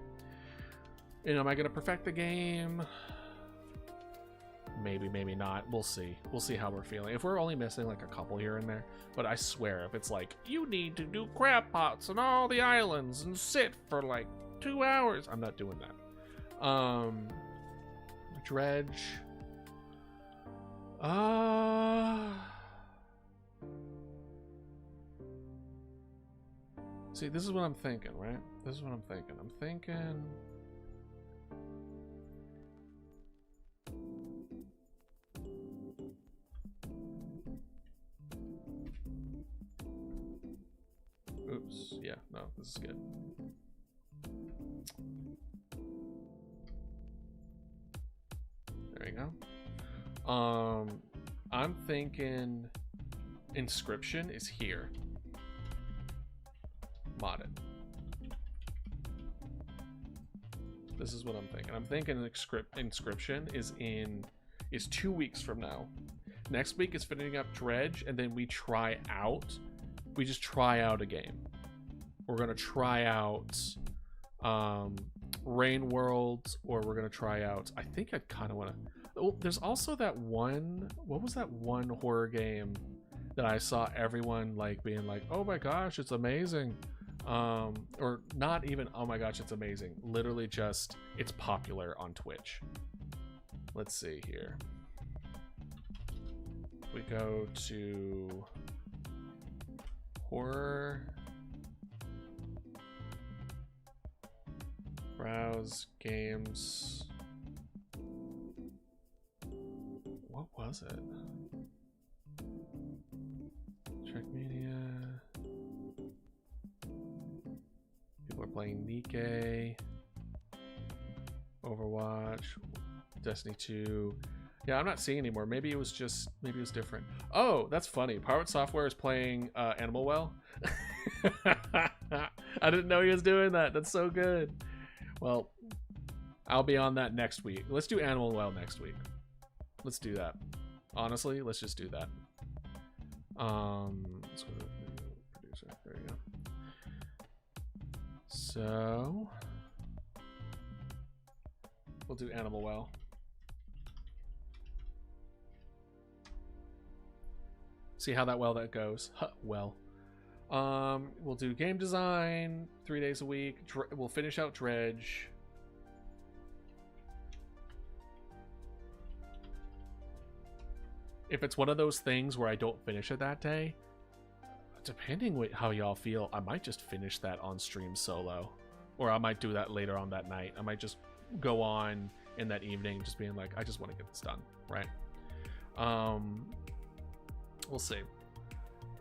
And am I going to perfect the game? Maybe, maybe not. We'll see. We'll see how we're feeling. If we're only missing like a couple here and there, but I swear, if it's like, you need to do crab pots on all the islands and sit for like 2 hours, I'm not doing that. Dredge. See, this is what I'm thinking, right? This is what I'm thinking. I'm thinking. Oops. Yeah, no, this is good. There you go. I'm thinking Inscription is here. Modded. This is what I'm thinking. I'm thinking Inscription is 2 weeks from now. Next week is finishing up Dredge, and then we just try out a game. We're gonna try out Rain World, or we're gonna try out. I think I kind of want to. Oh, there's also that one. What was that one horror game that I saw everyone like being like, "Oh my gosh, it's amazing," or not even, "Oh my gosh, it's amazing." Literally, just it's popular on Twitch. Let's see here. We go to horror. Browse games. What was it? Trackmania. People are playing Nikkei. Overwatch. Destiny 2. Yeah, I'm not seeing anymore. Maybe it was different. Oh, that's funny. Pirate Software is playing Animal Well. I didn't know he was doing that. That's so good. Well, I'll be on that next week. Let's do Animal Well next week. Let's do that. Honestly, let's just do that. Let's go to the producer. There you go. So we'll do Animal Well. See how that goes. Well. We'll do game design 3 days a week. We'll finish out Dredge. If it's one of those things where I don't finish it that day, depending how y'all feel, I might just finish that on stream solo, or I might do that later on that night. I might just go on in that evening, just being like, I just want to get this done, right? We'll see.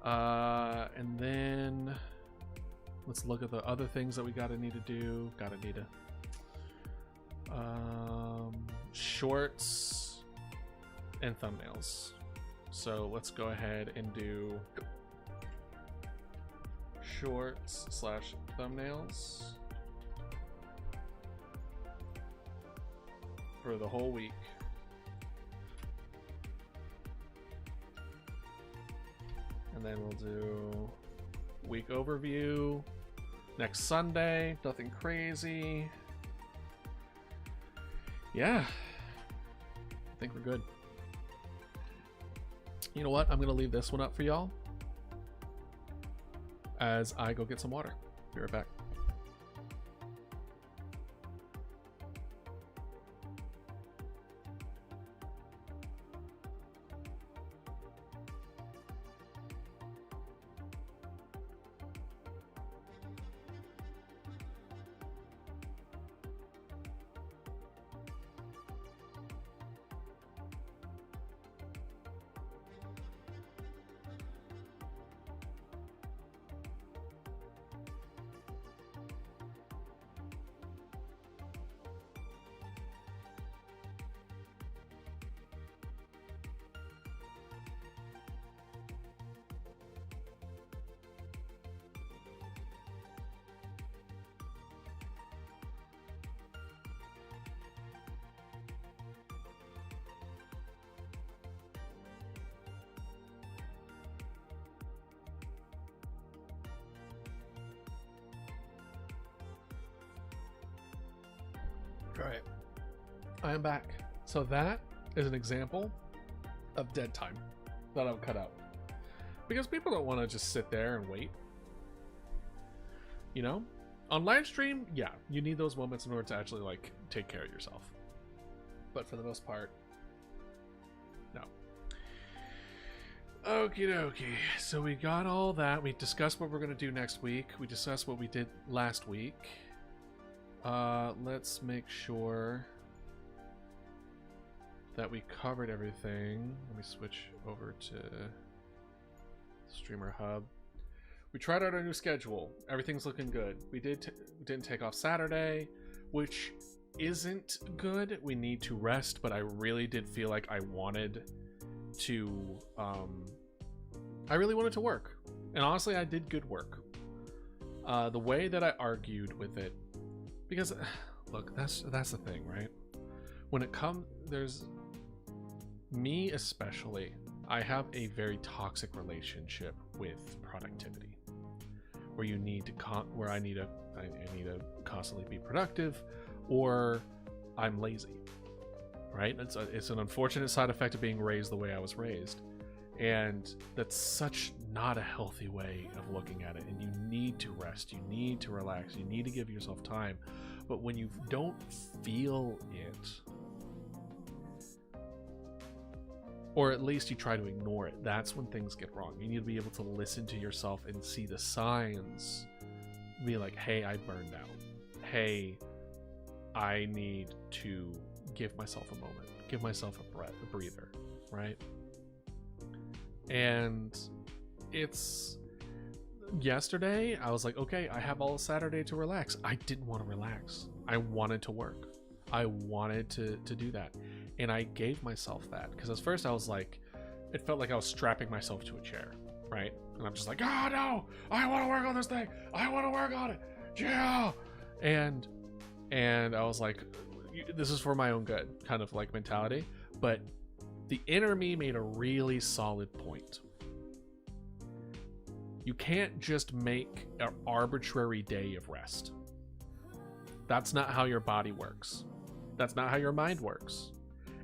And then let's look at the other things that we need to do. Shorts and thumbnails. So let's go ahead and do shorts / thumbnails for the whole week. And then we'll do week overview next Sunday. Nothing crazy. Yeah. I think we're good. You know what? I'm going to leave this one up for y'all as I go get some water. Be right back. All right, I am back. So that is an example of dead time that I'll cut out, because people don't want to just sit there and wait. You know, on live stream, yeah, you need those moments in order to actually like take care of yourself. But for the most part, no. Okie dokie. So we got all that. We discussed what we're gonna do next week. We discussed what we did last week. Let's make sure that we covered everything. Let me switch over to Streamer Hub. We tried out our new schedule. Everything's looking good. We didn't take off Saturday, which isn't good. We need to rest, but I really did feel like I wanted to work. And honestly, I did good work. The way that I argued with it, because look, that's the thing, right? When it comes, there's me especially, I have a very toxic relationship with productivity, where you need to I need to constantly be productive. or I'm lazy, right? It's an unfortunate side effect of being raised the way I was raised. And that's such not a healthy way of looking at it. And you need to rest, you need to relax, you need to give yourself time. But when you don't feel it, or at least you try to ignore it, that's when things get wrong. You need to be able to listen to yourself and see the signs. Be like, hey, I burned out. Hey, I need to give myself a moment, give myself a breather, right? And it's yesterday I was like, okay, I have all Saturday to relax. I didn't want to relax. I wanted to work. I wanted to do that. And I gave myself that, because at first I was like, it felt like I was strapping myself to a chair, right? And I'm just like, oh no, I want to work on this thing. I want to work on it. Yeah. And I was like, this is for my own good kind of like mentality. But the inner me made a really solid point. You can't just make an arbitrary day of rest. That's not how your body works. That's not how your mind works.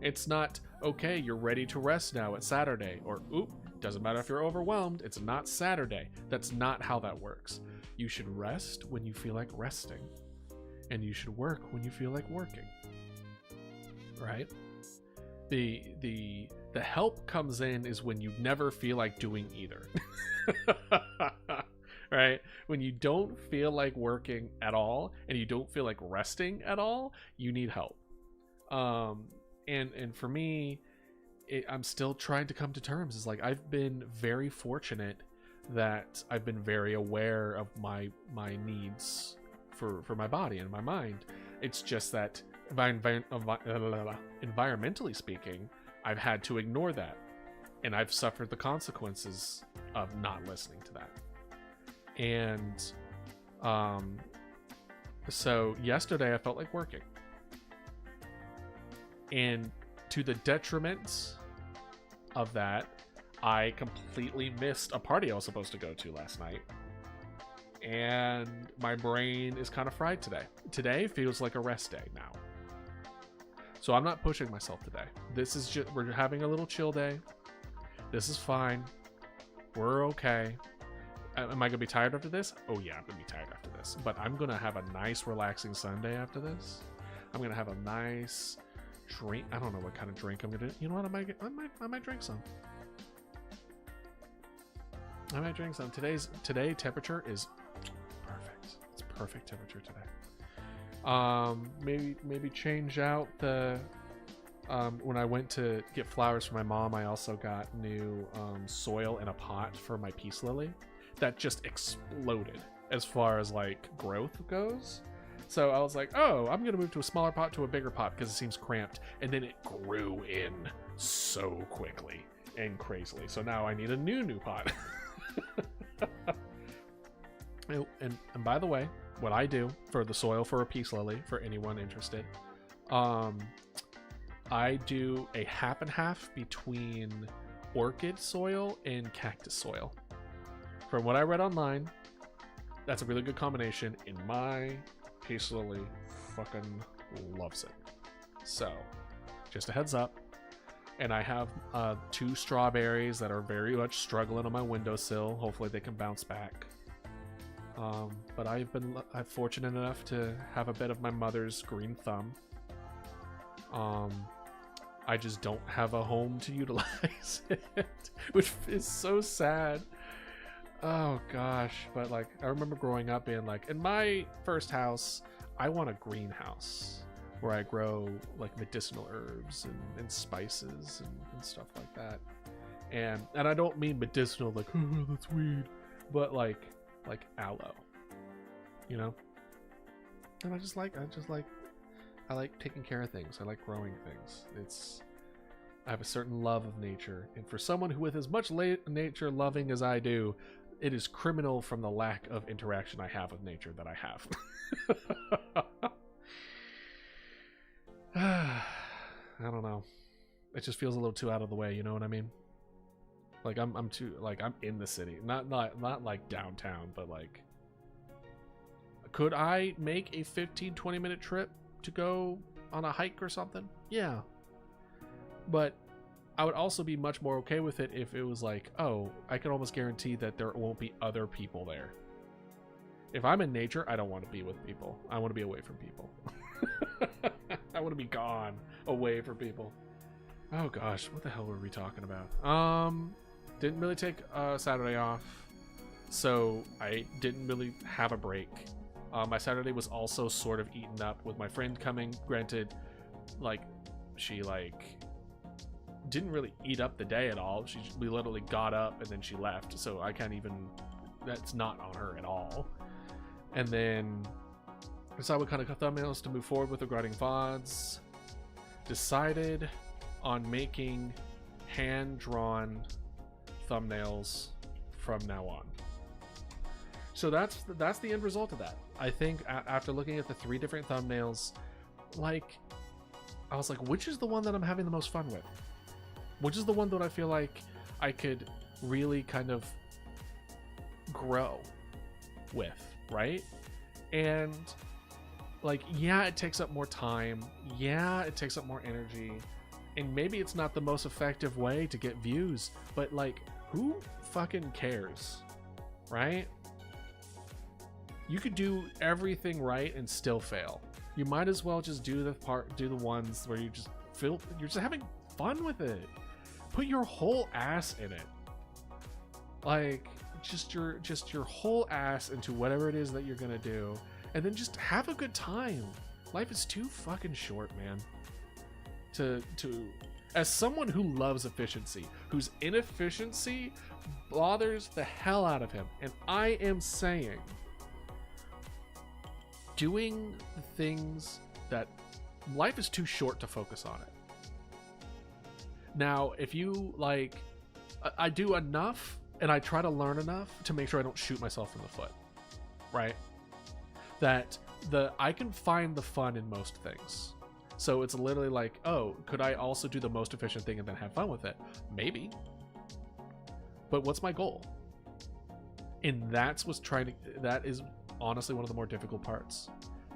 It's not, okay, you're ready to rest now, it's Saturday, or oop, doesn't matter if you're overwhelmed, it's not Saturday. That's not how that works. You should rest when you feel like resting, and you should work when you feel like working, right? The help comes in is when you never feel like doing either. Right? When you don't feel like working at all and you don't feel like resting at all, you need help. And for me, I'm still trying to come to terms. It's like, I've been very fortunate that I've been very aware of my needs for my body and my mind. It's just that environmentally speaking, I've had to ignore that, and I've suffered the consequences of not listening to that. And so yesterday I felt like working, and to the detriment of that, I completely missed a party I was supposed to go to last night, and my brain is kind of fried today. Today feels like a rest day now. So I'm not pushing myself today. This is just, we're having a little chill day. This is fine. We're okay. Am I gonna be tired after this? Oh yeah, I'm gonna be tired after this. But I'm gonna have a nice relaxing Sunday after this. I'm gonna have a nice drink. I don't know what kind of drink I'm gonna do. You know what? I might drink some. I might drink some. Today temperature is perfect. It's perfect temperature today. Maybe change out the when I went to get flowers for my mom, I also got new soil in a pot for my peace lily that just exploded as far as like growth goes. So I was like, oh, I'm gonna move to a smaller pot to a bigger pot because it seems cramped, and then it grew in so quickly and crazily. So now I need a new pot. and by the way, what I do for the soil for a peace lily, for anyone interested, I do a half and half between orchid soil and cactus soil. From what I read online, that's a really good combination, and my peace lily fucking loves it. So, just a heads up. And I have 2 strawberries that are very much struggling on my windowsill. Hopefully they can bounce back. But I'm fortunate enough to have a bit of my mother's green thumb. I just don't have a home to utilize it, which is so sad. Oh gosh. But like, I remember growing up being like, in my first house, I want a greenhouse where I grow like medicinal herbs and spices and stuff like that. And I don't mean medicinal like, oh, that's weed, but like aloe, you know? And I like taking care of things. I like growing things. I have a certain love of nature, and for someone who with as much nature loving as I do, it is criminal from the lack of interaction I have with nature that I have. I don't know. It just feels a little too out of the way, you know what I mean? Like I'm too, like, I'm in the city, not like downtown, but like, could I make a 15-20 minute trip to go on a hike or something, yeah. But I would also be much more okay with it if it was like, oh, I can almost guarantee that there won't be other people there. If I'm in nature, I don't want to be with people. I want to be away from people. I want to be gone, away from people. Oh gosh, what the hell were we talking about? Didn't really take Saturday off, so I didn't really have a break. My Saturday was also sort of eaten up with my friend coming. Granted, like, she didn't really eat up the day at all. We literally got up and then she left, so I can't even, that's not on her at all. And then decided what kind of thumbnails to move forward with regarding VODs. Decided on making hand-drawn thumbnails from now on. So that's the end result of that. I think after looking at the 3 different thumbnails, like, I was like, which is the one that I'm having the most fun with? Which is the one that I feel like I could really kind of grow with, right? And like, yeah, it takes up more time. Yeah, it takes up more energy. And maybe it's not the most effective way to get views, but like, who fucking cares, right? You could do everything right and still fail. You might as well just do the ones where you just feel you're just having fun with it. Put your whole ass in it. Like, just your whole ass into whatever it is that you're gonna do, and then just have a good time. Life is too fucking short, man. To as someone who loves efficiency, whose inefficiency bothers the hell out of him, and I am saying, doing the things that life is too short to focus on it. Now, if you like, I do enough and I try to learn enough to make sure I don't shoot myself in the foot, right? That I can find the fun in most things. So it's literally like, oh, could I also do the most efficient thing and then have fun with it? Maybe. But what's my goal? And that is honestly one of the more difficult parts.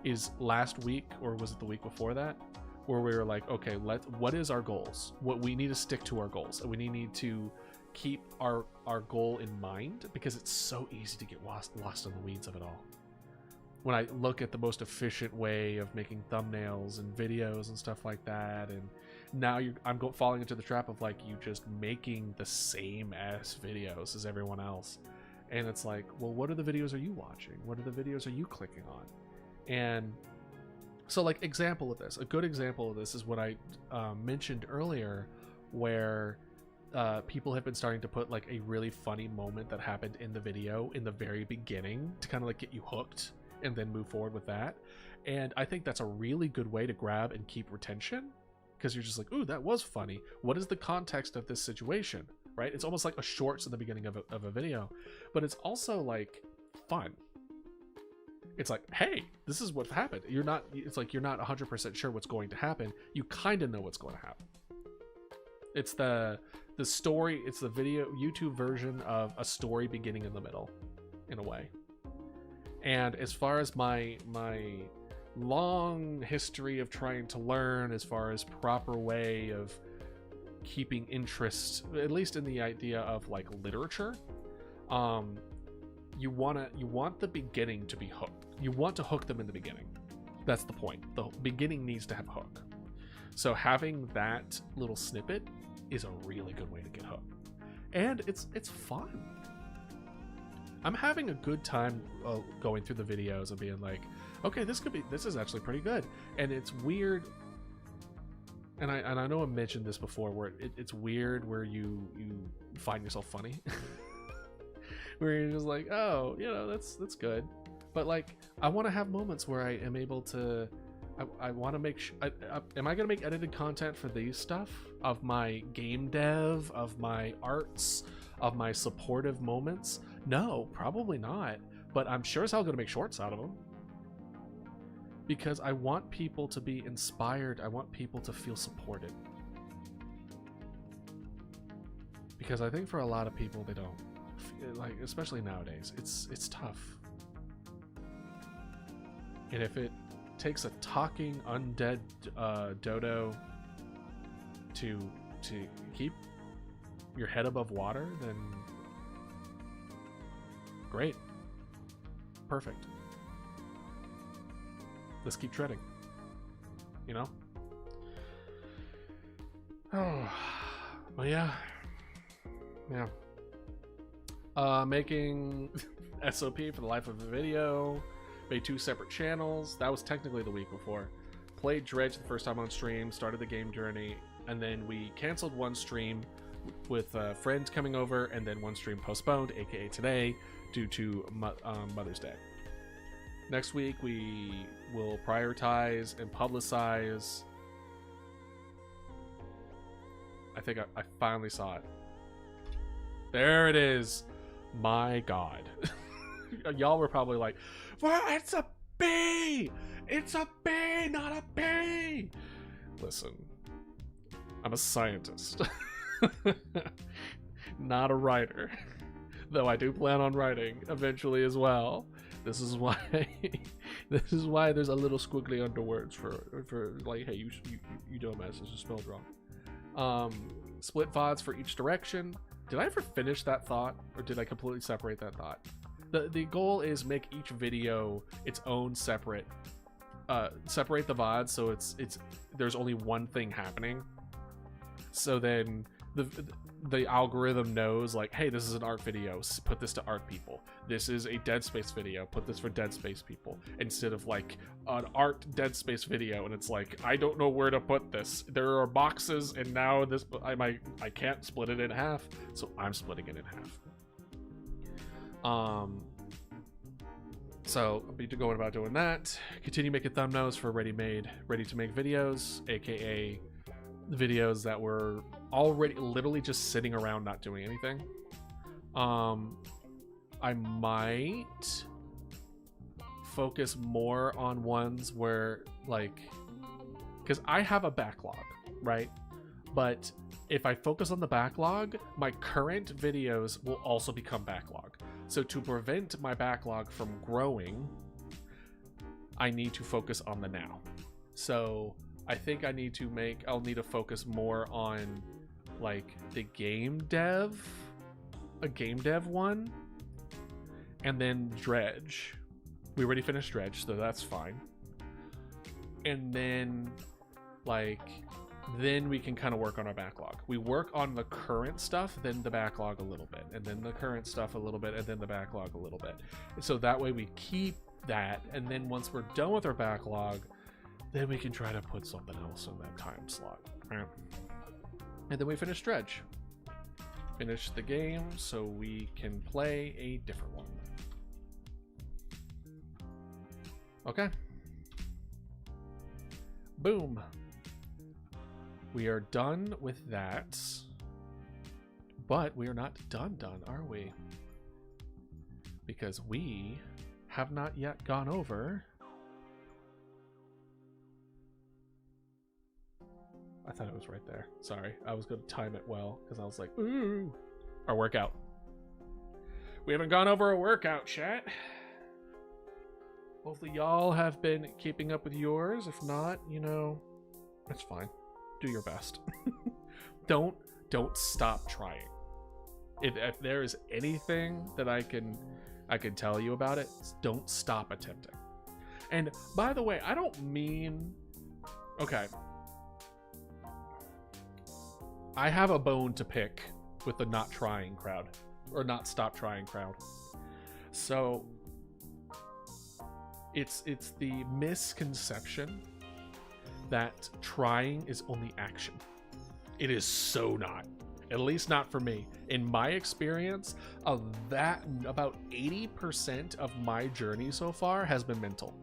Is last week, or was it the week before that, where we were like, okay, what is our goals? What we need to stick to our goals, and we need to keep our goal in mind, because it's so easy to get lost in the weeds of it all. When I look at the most efficient way of making thumbnails and videos and stuff like that, and now I'm falling into the trap of like you just making the same ass videos as everyone else, and it's like, well, what are the videos are you watching? What are the videos are you clicking on? And so, like, a good example of this is what I mentioned earlier, where people have been starting to put like a really funny moment that happened in the video in the very beginning to kind of like get you hooked and then move forward with that. And I think that's a really good way to grab and keep retention, because you're just like, ooh, that was funny. What is the context of this situation, right? It's almost like a shorts in the beginning of a video, but it's also like fun. It's like, hey, this is what happened. It's like you're not 100% sure what's going to happen. You kind of know what's going to happen. It's the story, it's the video YouTube version of a story beginning in the middle, in a way. And as far as my long history of trying to learn as far as proper way of keeping interest, at least in the idea of like literature, you want the beginning to be hooked. You want to hook them in the beginning. That's the point. The beginning needs to have a hook. So having that little snippet is a really good way to get hooked. And it's fun. I'm having a good time going through the videos and being like, okay, this is actually pretty good. And it's weird. And I know I mentioned this before, where it's weird where you find yourself funny. Where you're just like, oh, that's good. But like, I want to have moments where I am able to, I want to make sure, am I going to make edited content for these stuff? Of my game dev, of my arts, of my supportive moments? No, probably not. But I'm sure as hell going to make shorts out of them. Because I want people to be inspired. I want people to feel supported. Because I think for a lot of people, they don't. Like, especially nowadays, it's tough. And if it takes a talking undead dodo to keep your head above water, then great. Perfect. Let's keep treading. You know? Oh, well, yeah. Making SOP for the life of the video. Made 2 separate channels. That was technically the week before. Played Dredge the first time on stream. Started the game journey. And then we canceled one stream with friends coming over. And then one stream postponed, aka today, due to Mother's Day. Next week we will prioritize and publicize. I think I finally saw it. There it is. My God. Y'all were probably like, well, it's a B! It's a B, not a B! Listen, I'm a scientist. Not a writer. Though I do plan on writing eventually as well. This is why there's a little squiggly under words for like, hey, you dumbass, this is spelled wrong. Split VODs for each direction. Did I ever finish that thought, or did I completely separate that thought? The goal is make each video its own separate, separate the VODs so it's there's only one thing happening. So then the algorithm knows, like, hey, this is an art video, put this to art people. This is a Dead Space video, put this for Dead Space people. Instead of like an art Dead Space video and it's like, I don't know where to put this. There are boxes and now this, I can't split it in half, so I'm splitting it in half. So I'll be going about doing that. Continue making thumbnails for ready to make videos, aka the videos that were already literally just sitting around not doing anything. I might focus more on ones where, like, because I have a backlog, right? But if I focus on the backlog, my current videos will also become backlog. So to prevent my backlog from growing, I need to focus on the now. So I think I'll need to focus more on like the game dev, a game dev one, and then Dredge. We already finished Dredge, so that's fine. And then then we can kind of work on our backlog. We work on the current stuff, then the backlog a little bit, and then the current stuff a little bit, and then the backlog a little bit. And so that way we keep that, and then once we're done with our backlog, then we can try to put something else in that time slot. Right? And then we finish Dredge. Finish the game so we can play a different one. Okay. Boom. We are done with that. But we are not done, are we? Because we have not yet gone over. I thought it was right there. Sorry, I was going to time it well because I was like, ooh, our workout. We haven't gone over a workout, chat. Hopefully y'all have been keeping up with yours. If not, you know, it's fine. Do your best. Don't stop trying. If there is anything that I can tell you about it, don't stop attempting. And by the way, I don't mean, okay, I have a bone to pick with the not trying crowd, or not stop trying crowd. So it's the misconception that trying is only action. It is so not. At least not for me. In my experience, of that, about 80% of my journey so far has been mental.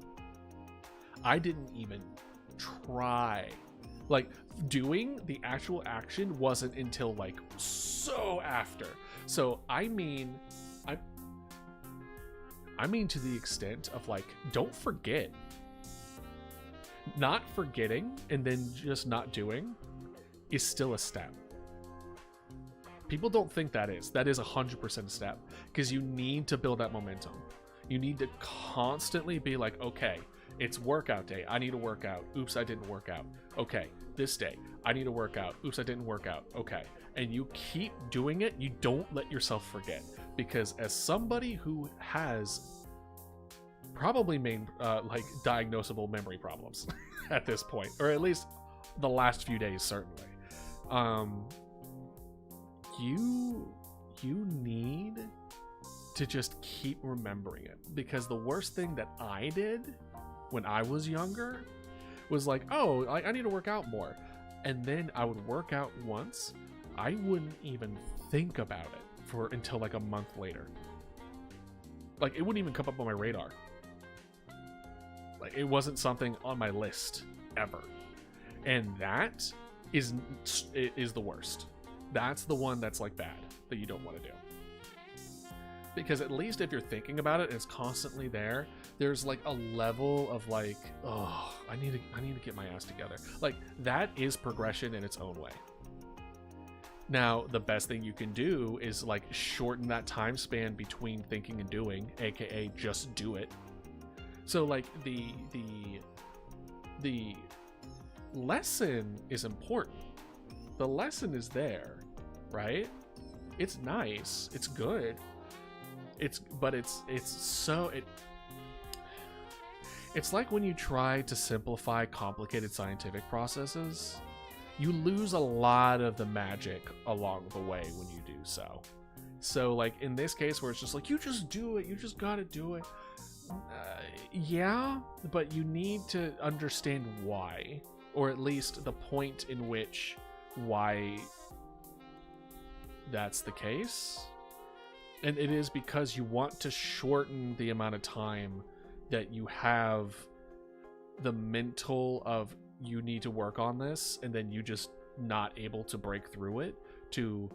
I didn't even try. Like, doing the actual action wasn't until like so after. So I mean to the extent of like, don't forget. Not forgetting and then just not doing is still a step. People don't think that is 100% a step, because you need to build that momentum. You need to constantly be like, okay, It's workout day. I need to work out. Oops, I didn't work out. Okay, this day. I need to work out. Oops, I didn't work out. Okay. And you keep doing it. You don't let yourself forget. Because as somebody who has probably like diagnosable memory problems at this point, or at least the last few days, certainly, you need to just keep remembering it. Because the worst thing that I did when I was younger was like, oh, I need to work out more. And then I would work out once. I wouldn't even think about it until like a month later. Like, it wouldn't even come up on my radar. Like, it wasn't something on my list ever. And that is the worst. That's the one that's like bad, that you don't want to do. Because at least if you're thinking about it and it's constantly there, there's like a level of like, oh, I need to get my ass together. Like, that is progression in its own way. Now, the best thing you can do is like shorten that time span between thinking and doing, aka just do it. So like the lesson is important. The lesson is there, right? It's nice, it's good. It's like when you try to simplify complicated scientific processes, you lose a lot of the magic along the way when you do so. So like in this case where it's just like, you just do it, you just gotta do it. Yeah, but you need to understand why, or at least the point in which why that's the case. And it is because you want to shorten the amount of time that you have the mental of you need to work on this, and then you just not able to break through it, to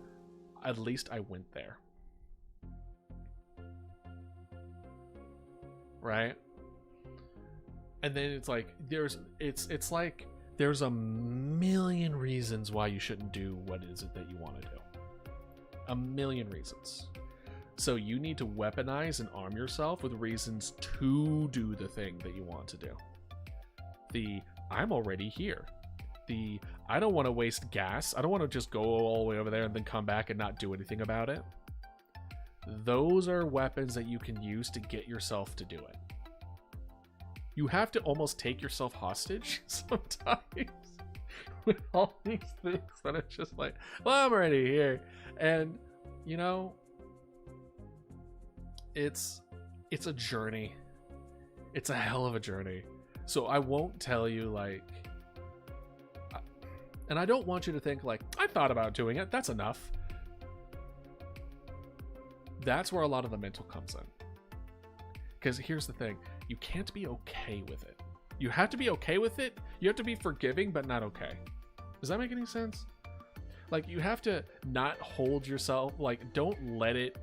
at least I went there. Right? And then it's like it's like there's a million reasons why you shouldn't do what is it that you want to do. A million reasons. So you need to weaponize and arm yourself with reasons to do the thing that you want to do. The I'm already here. The I don't want to waste gas. I don't want to just go all the way over there and then come back and not do anything about it. Those are weapons that you can use to get yourself to do it. You have to almost take yourself hostage sometimes with all these things that are just like, well, I'm already here. And, you know, it's a journey. It's a hell of a journey. So I won't tell you like, and I don't want you to think like, I thought about doing it, that's enough. That's where a lot of the mental comes in. Because here's the thing, you can't be okay with it. You have to be okay with it. You have to be forgiving, but not okay. Does that make any sense? Like, you have to not hold yourself, like, don't let it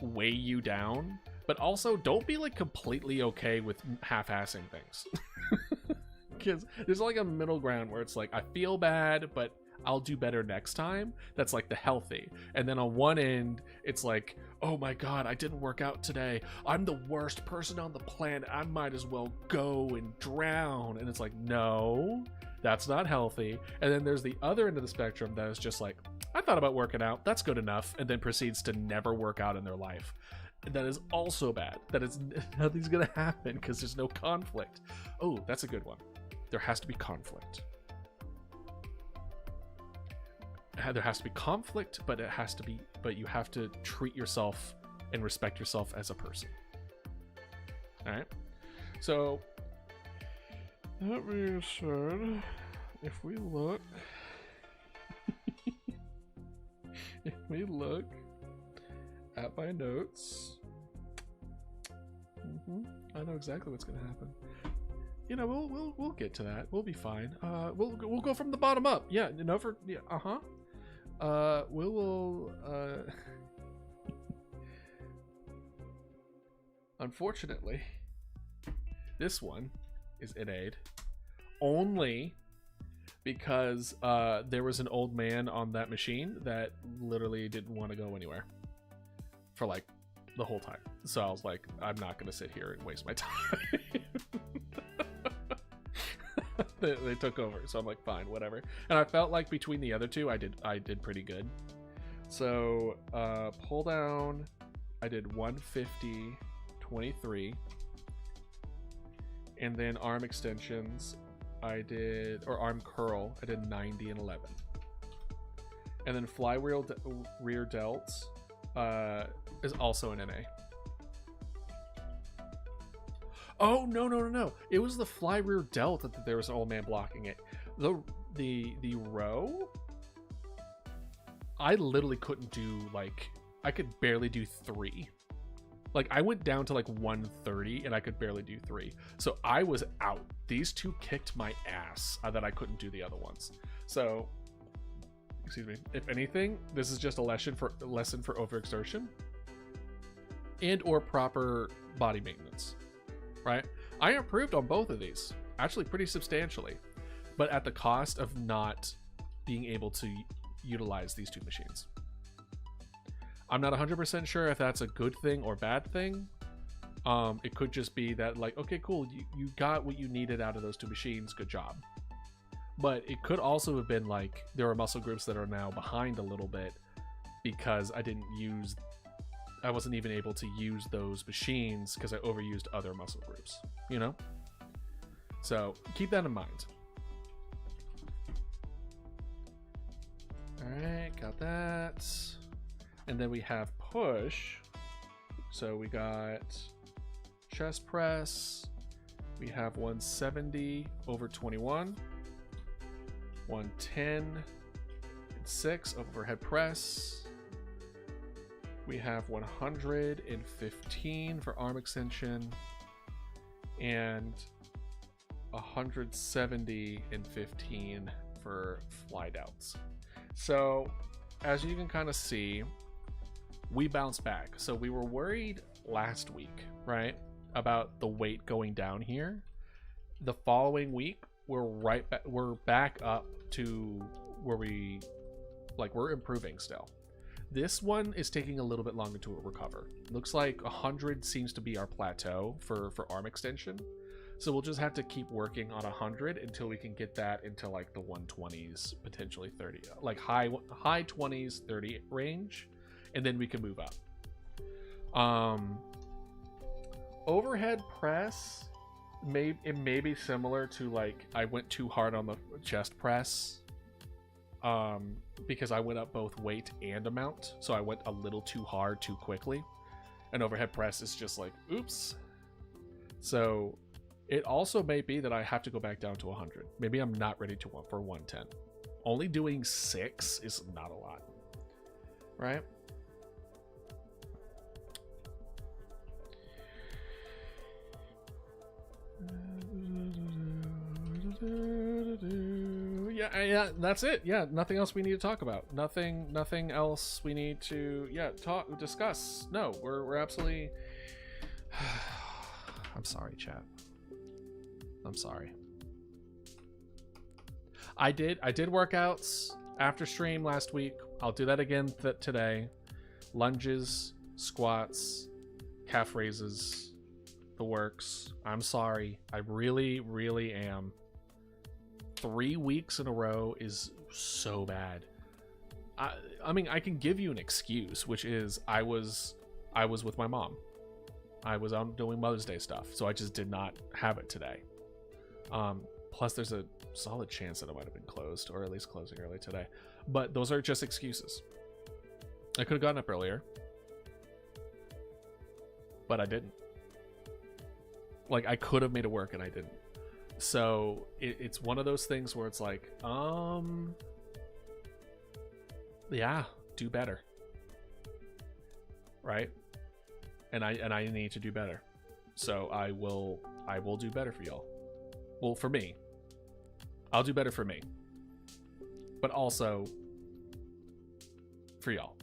weigh you down, but also don't be like completely okay with half-assing things. Because there's like a middle ground where it's like, I feel bad, but I'll do better next time. That's like the healthy. And then on one end, it's like, oh my god, I didn't work out today. I'm the worst person on the planet. I might as well go and drown. And it's like, no, that's not healthy. And then there's the other end of the spectrum that is just like, I thought about working out. That's good enough. And then proceeds to never work out in their life. That is also bad. That is nothing's going to happen because there's no conflict. Oh, that's a good one. There has to be conflict. There has to be conflict, but you have to treat yourself and respect yourself as a person. All right. So that being said, if we look at my notes, I know exactly what's going to happen. You know, we'll get to that. We'll be fine. We'll go from the bottom up. Yeah, we'll unfortunately, this one is inade only because there was an old man on that machine that literally didn't want to go anywhere for like the whole time. So I was like, I'm not gonna sit here and waste my time. they took over. So I'm like, fine, whatever. And I felt like between the other two, I did pretty good. So pull down, I did 150, 23. And then arm extensions, I did, or arm curl, I did 90 and 11. And then fly rear delt is also an NA. Oh, no. It was the fly rear delt that there was an old man blocking it. The row, I literally couldn't do, like, I could barely do 3. Like, I went down to like 130 and I could barely do 3. So I was out. These two kicked my ass that I couldn't do the other ones. So, excuse me. If anything, this is just a lesson for overexertion and or proper body maintenance, right? I improved on both of these, actually pretty substantially, but at the cost of not being able to utilize these two machines. I'm not 100% sure if that's a good thing or bad thing. It could just be that, like, okay, cool, you got what you needed out of those two machines, good job. But it could also have been like there are muscle groups that are now behind a little bit because I wasn't even able to use those machines because I overused other muscle groups, you know? So keep that in mind. All right, got that. And then we have push. So we got chest press. We have 170 over 21. 110 and 6 overhead press. We have 115 for arm extension. And 170 and 15 for fly doubts. So as you can kind of see, we bounced back. So we were worried last week, right, about the weight going down here. The following week, we're back up to where we're improving still. This one is taking a little bit longer to recover. Looks like 100 seems to be our plateau for arm extension. So we'll just have to keep working on 100 until we can get that into like the 120s, potentially 30, like high 20s, 30 range. And then we can move up. Overhead press, it may be similar to, like, I went too hard on the chest press because I went up both weight and amount. So I went a little too hard too quickly. And overhead press is just like, oops. So it also may be that I have to go back down to 100. Maybe I'm not ready for 110. Only doing 6 is not a lot, right? Yeah, that's it. Yeah, nothing else we need to talk about. Nothing else we need to discuss. No, we're absolutely. I'm sorry, chat. I'm sorry. I did workouts after stream last week. I'll do that again today. Lunges, squats, calf raises, the works. I'm sorry. I really, really am. 3 weeks in a row is so bad. I mean, I can give you an excuse, which is I was with my mom. I was out doing Mother's Day stuff, so I just did not have it today. Plus, there's a solid chance that it might have been closed, or at least closing early today. But those are just excuses. I could have gotten up earlier, but I didn't. Like, I could have made it work, and I didn't. So it's one of those things where it's like, yeah, do better, right? And I need to do better. So I will do better for y'all. Well, for me, I'll do better for me, but also for y'all.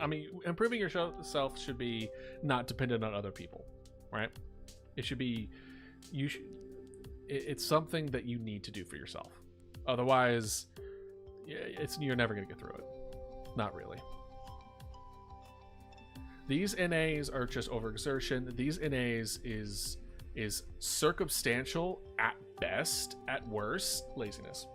I mean, improving yourself should be not dependent on other people, right? It should be, it's something that you need to do for yourself. Otherwise, you're never going to get through it. Not really. These NAs are just overexertion. These NAs is circumstantial at best, at worst, laziness.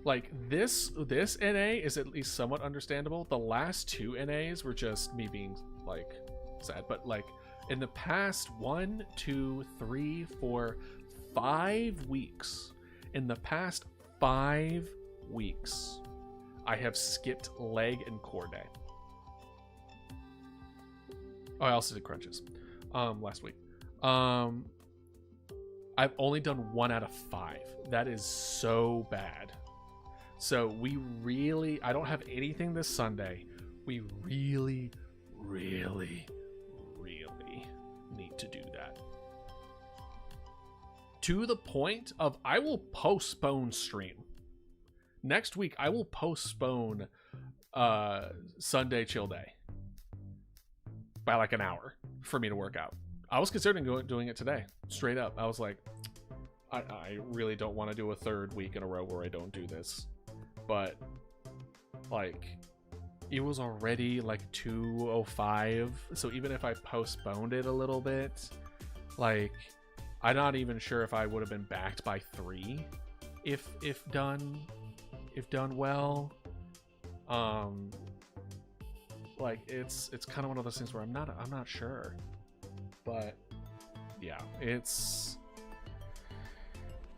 Like this NA is at least somewhat understandable. The last 2 NAs were just me being like sad, but like in the past 1, 2, 3, 4, 5 weeks, in the past 5 weeks, I have skipped leg and core day. Oh, I also did crunches last week. I've only done 1 out of 5. That is so bad. So we really, I don't have anything this Sunday. We really, really, really need to do that. To the point of I will postpone stream. Next week, I will postpone Sunday chill day by like an hour for me to work out. I was considering doing it today, straight up. I was like, I really don't want to do a 3rd week in a row where I don't do this. But like it was already like 2:05, so even if I postponed it a little bit, like I'm not even sure if I would have been backed by 3 if done well. Like it's kind of one of those things where I'm not sure. But yeah, it's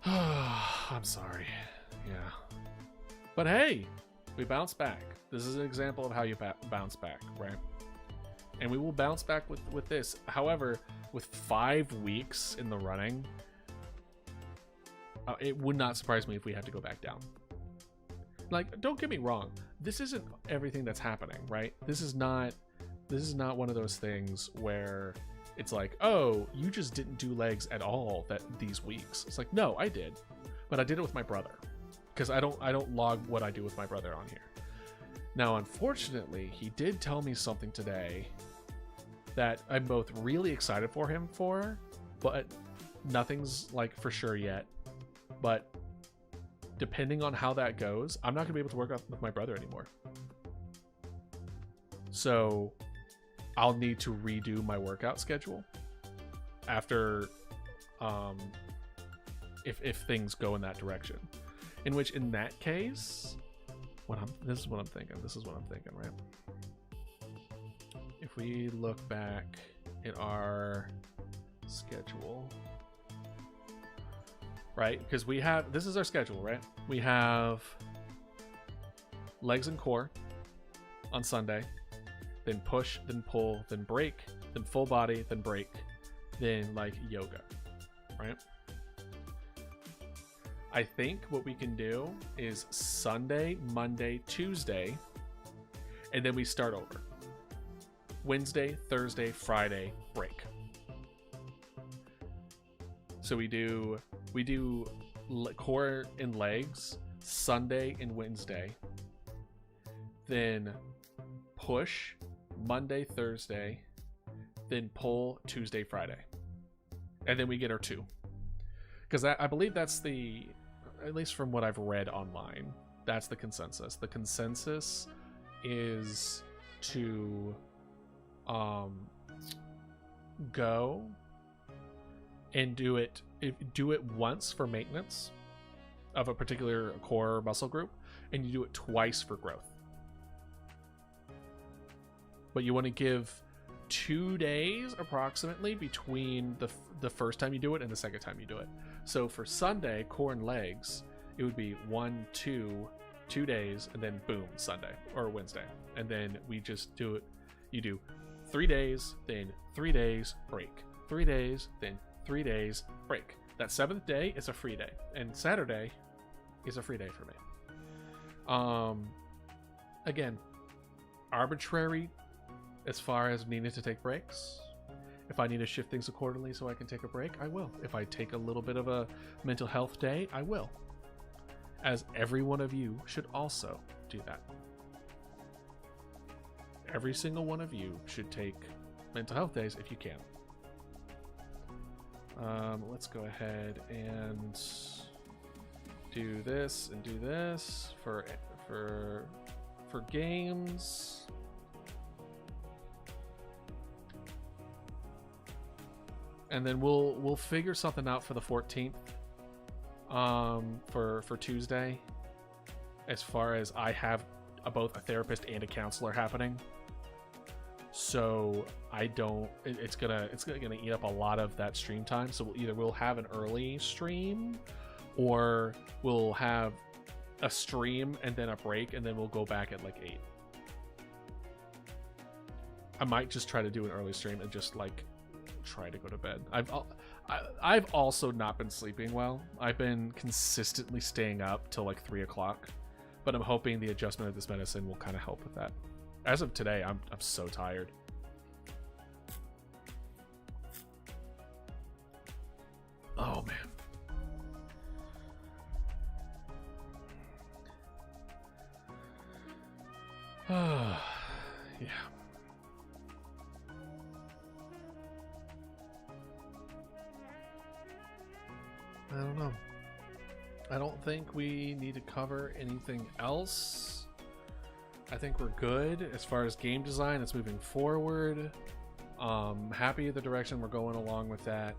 I'm sorry. Yeah. But hey, we bounced back. This is an example of how you bounce back, right? And we will bounce back with this. However, with 5 weeks in the running, it would not surprise me if we had to go back down. Like, don't get me wrong. This isn't everything that's happening, right? This is not one of those things where it's like, oh, you just didn't do legs at all these weeks. It's like, no, I did, but I did it with my brother. Because I don't log what I do with my brother on here. Now, unfortunately, he did tell me something today that I'm both really excited for him for, but nothing's like for sure yet. But depending on how that goes, I'm not gonna be able to work out with my brother anymore. So I'll need to redo my workout schedule after if things go in that direction. In which, in that case, this is what I'm thinking, right? If we look back at our schedule, right? Because this is our schedule, right? We have legs and core on Sunday, then push, then pull, then break, then full body, then break, then like yoga, right? I think what we can do is Sunday, Monday, Tuesday, and then we start over. Wednesday, Thursday, Friday, break. So we do core and legs Sunday and Wednesday, then push Monday, Thursday, then pull Tuesday, Friday, and then we get our 2. Because I believe that's at least from what I've read online, that's the consensus. The consensus is to go and do it once for maintenance of a particular core muscle group, and you do it twice for growth. But you want to give 2 days approximately between the first time you do it and the second time you do it. So for Sunday, core and legs, it would be 1, 2 days, and then boom, Sunday or Wednesday. And then we just do it. You do 3 days, then 3 days, break. 3 days, then 3 days, break. That 7th day is a free day, and Saturday is a free day for me. Again, arbitrary as far as needing to take breaks. If I need to shift things accordingly so I can take a break, I will. If I take a little bit of a mental health day, I will. As every one of you should also do that. Every single one of you should take mental health days if you can. Let's go ahead and do this and do this for games. and then we'll figure something out for the 14th, for Tuesday, as far as I have both a therapist and a counselor happening. So I don't. It's gonna eat up a lot of that stream time. So we'll have an early stream, or we'll have a stream and then a break, and then we'll go back at like 8. I might just try to do an early stream and just like try to go to bed. I've also not been sleeping well. I've been consistently staying up till like 3 o'clock, but I'm hoping the adjustment of this medicine will kind of help with that. As of today, I'm so tired. Oh man. Yeah. I don't know. I don't think we need to cover anything else. I think we're good as far as game design. It's moving forward. Happy with the direction we're going along with that.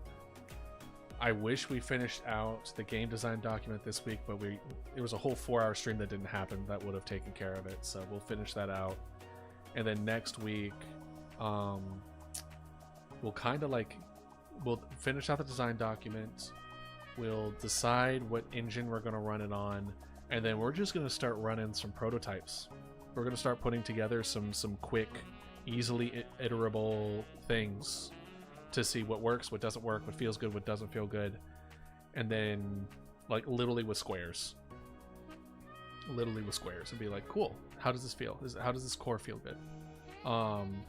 I wish we finished out the game design document this week, but it was a whole 4-hour stream that didn't happen that would have taken care of it. So we'll finish that out. And then next week, we'll kind of like, we'll finish out the design document. We'll decide what engine we're going to run it on. And then we're just going to start running some prototypes. We're going to start putting together some quick, easily iterable things to see what works, what doesn't work, what feels good, what doesn't feel good. And then like literally with squares. Literally with squares. And be like, cool, how does this feel? How does this core feel good? And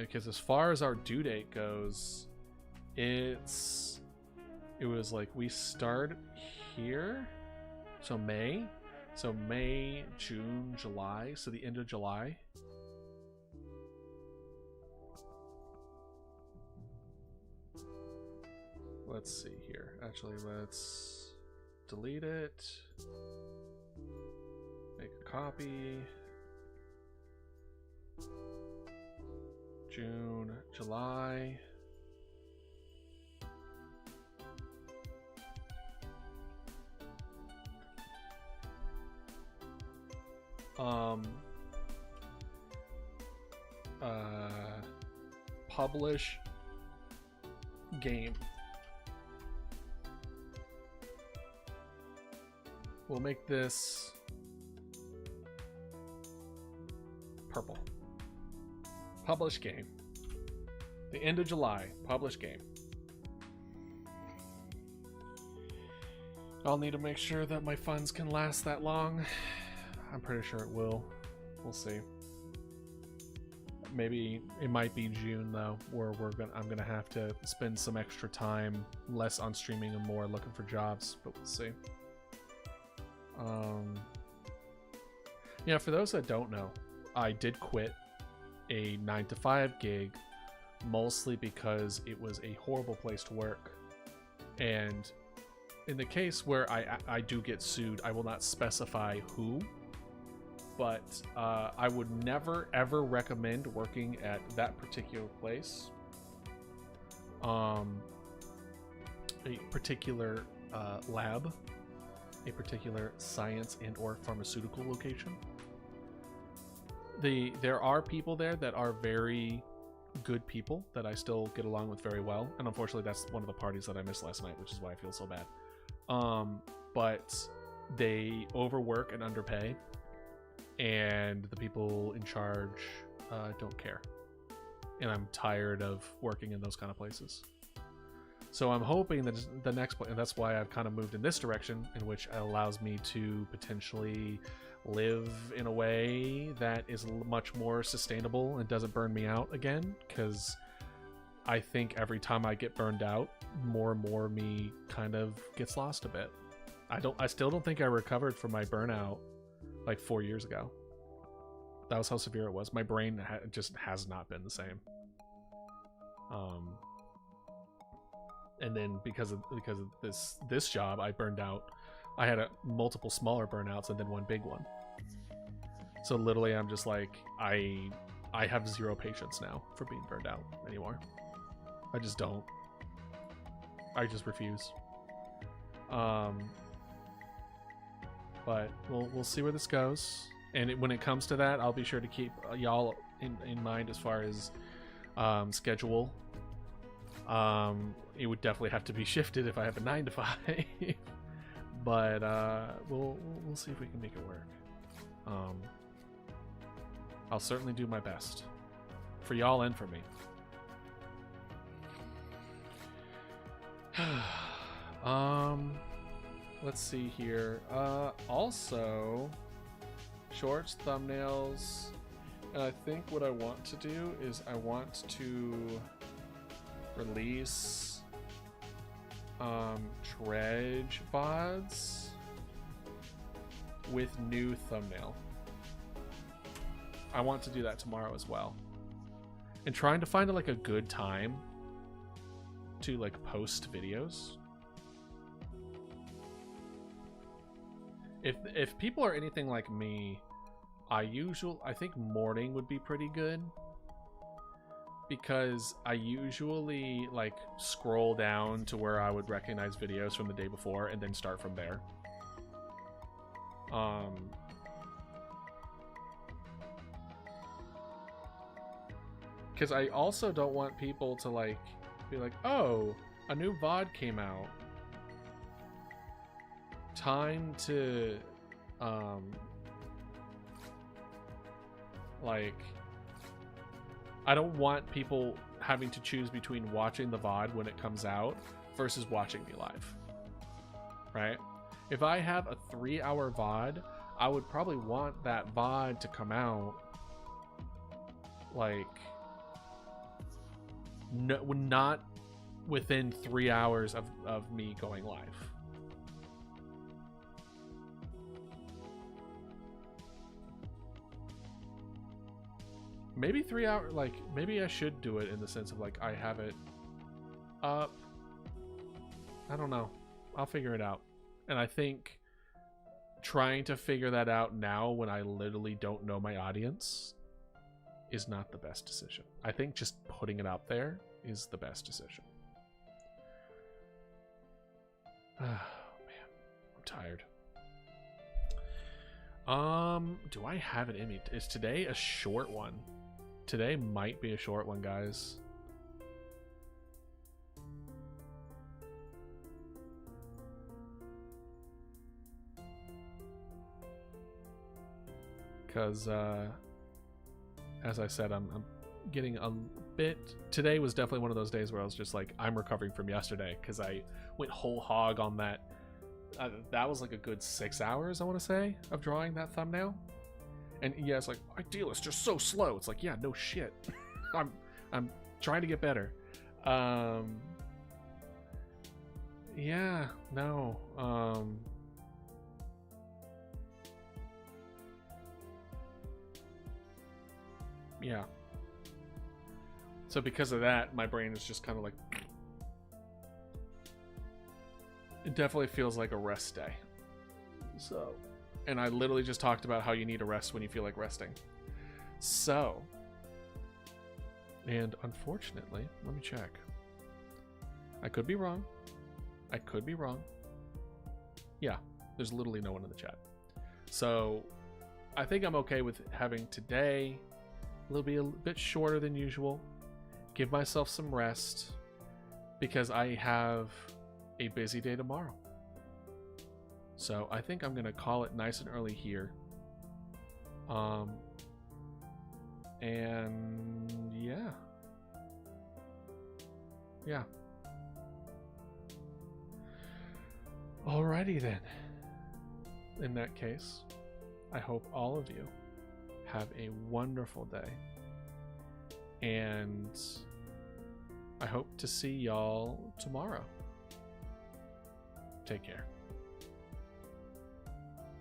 because as far as our due date goes, it was like we start here, so May, June, July, so the end of July. Let's see here. Actually, let's delete it. Make a copy. June, July. Publish game. We'll make this purple. Publish game. The end of July. Publish game. I'll need to make sure that my funds can last that long. I'm pretty sure it will. We'll see. Maybe it might be June though, where I'm gonna have to spend some extra time, less on streaming and more looking for jobs, but we'll see. Yeah, for those that don't know, I did quit a 9-to-5 gig, mostly because it was a horrible place to work. And in the case where I do get sued, I will not specify who, but I would never ever recommend working at that particular place. A particular lab, a particular science and or pharmaceutical location. There are people there that are very good people that I still get along with very well, and unfortunately that's one of the parties that I missed last night, which is why I feel so bad. But they overwork and underpay, and the people in charge don't care, and I'm tired of working in those kind of places. So I'm hoping that the next point, and that's why I've kind of moved in this direction, in which it allows me to potentially live in a way that is much more sustainable and doesn't burn me out again, because I think every time I get burned out, more and more me kind of gets lost a bit. I still don't think I recovered from my burnout like 4 years ago. That was how severe it was. My brain just has not been the same. And then because of this job, I burned out. I had multiple smaller burnouts and then one big one. So literally, I'm just like, I have zero patience now for being burned out anymore. I just don't. I just refuse. But we'll see where this goes, and when it comes to that, I'll be sure to keep y'all in mind as far as schedule. It would definitely have to be shifted if I have a 9 to 5, but we'll see if we can make it work. I'll certainly do my best for y'all and for me. Let's see here. Also, shorts, thumbnails, and I think what I want to do is I want to release Dredge VODs with new thumbnail. I want to do that tomorrow as well. And trying to find like a good time to like post videos. If people are anything like me, I think morning would be pretty good, because I usually like scroll down to where I would recognize videos from the day before and then start from there. Because I also don't want people to like be like, oh, a new VOD came out. Time to like, I don't want people having to choose between watching the VOD when it comes out versus watching me live, right? If I have a 3-hour VOD, I would probably want that VOD to come out like not within 3 hours of me going live. Maybe 3 hours, like, maybe I should do it in the sense of, like, I have it up. I don't know. I'll figure it out. And I think trying to figure that out now when I literally don't know my audience is not the best decision. I think just putting it out there is the best decision. Oh, man. I'm tired. Do I have it in me? Is today a short one? Today might be a short one, guys. Because, as I said, I'm getting a bit... Today was definitely one of those days where I was just like, I'm recovering from yesterday, because I went whole hog on that. That was like a good 6 hours, I want to say, of drawing that thumbnail. And yeah, it's like, Idealist, you're so slow. It's like, yeah, no shit. I'm trying to get better. Yeah, no. Yeah. So because of that, my brain is just kind of like... It definitely feels like a rest day. So... And I literally just talked about how you need a rest when you feel like resting. So... And unfortunately, let me check. I could be wrong. I could be wrong. Yeah, there's literally no one in the chat. So, I think I'm okay with having today be a bit shorter than usual. Give myself some rest, because I have a busy day tomorrow. So I think I'm gonna call it nice and early here. And yeah. Yeah. Alrighty then. In that case, I hope all of you have a wonderful day. And I hope to see y'all tomorrow. Take care.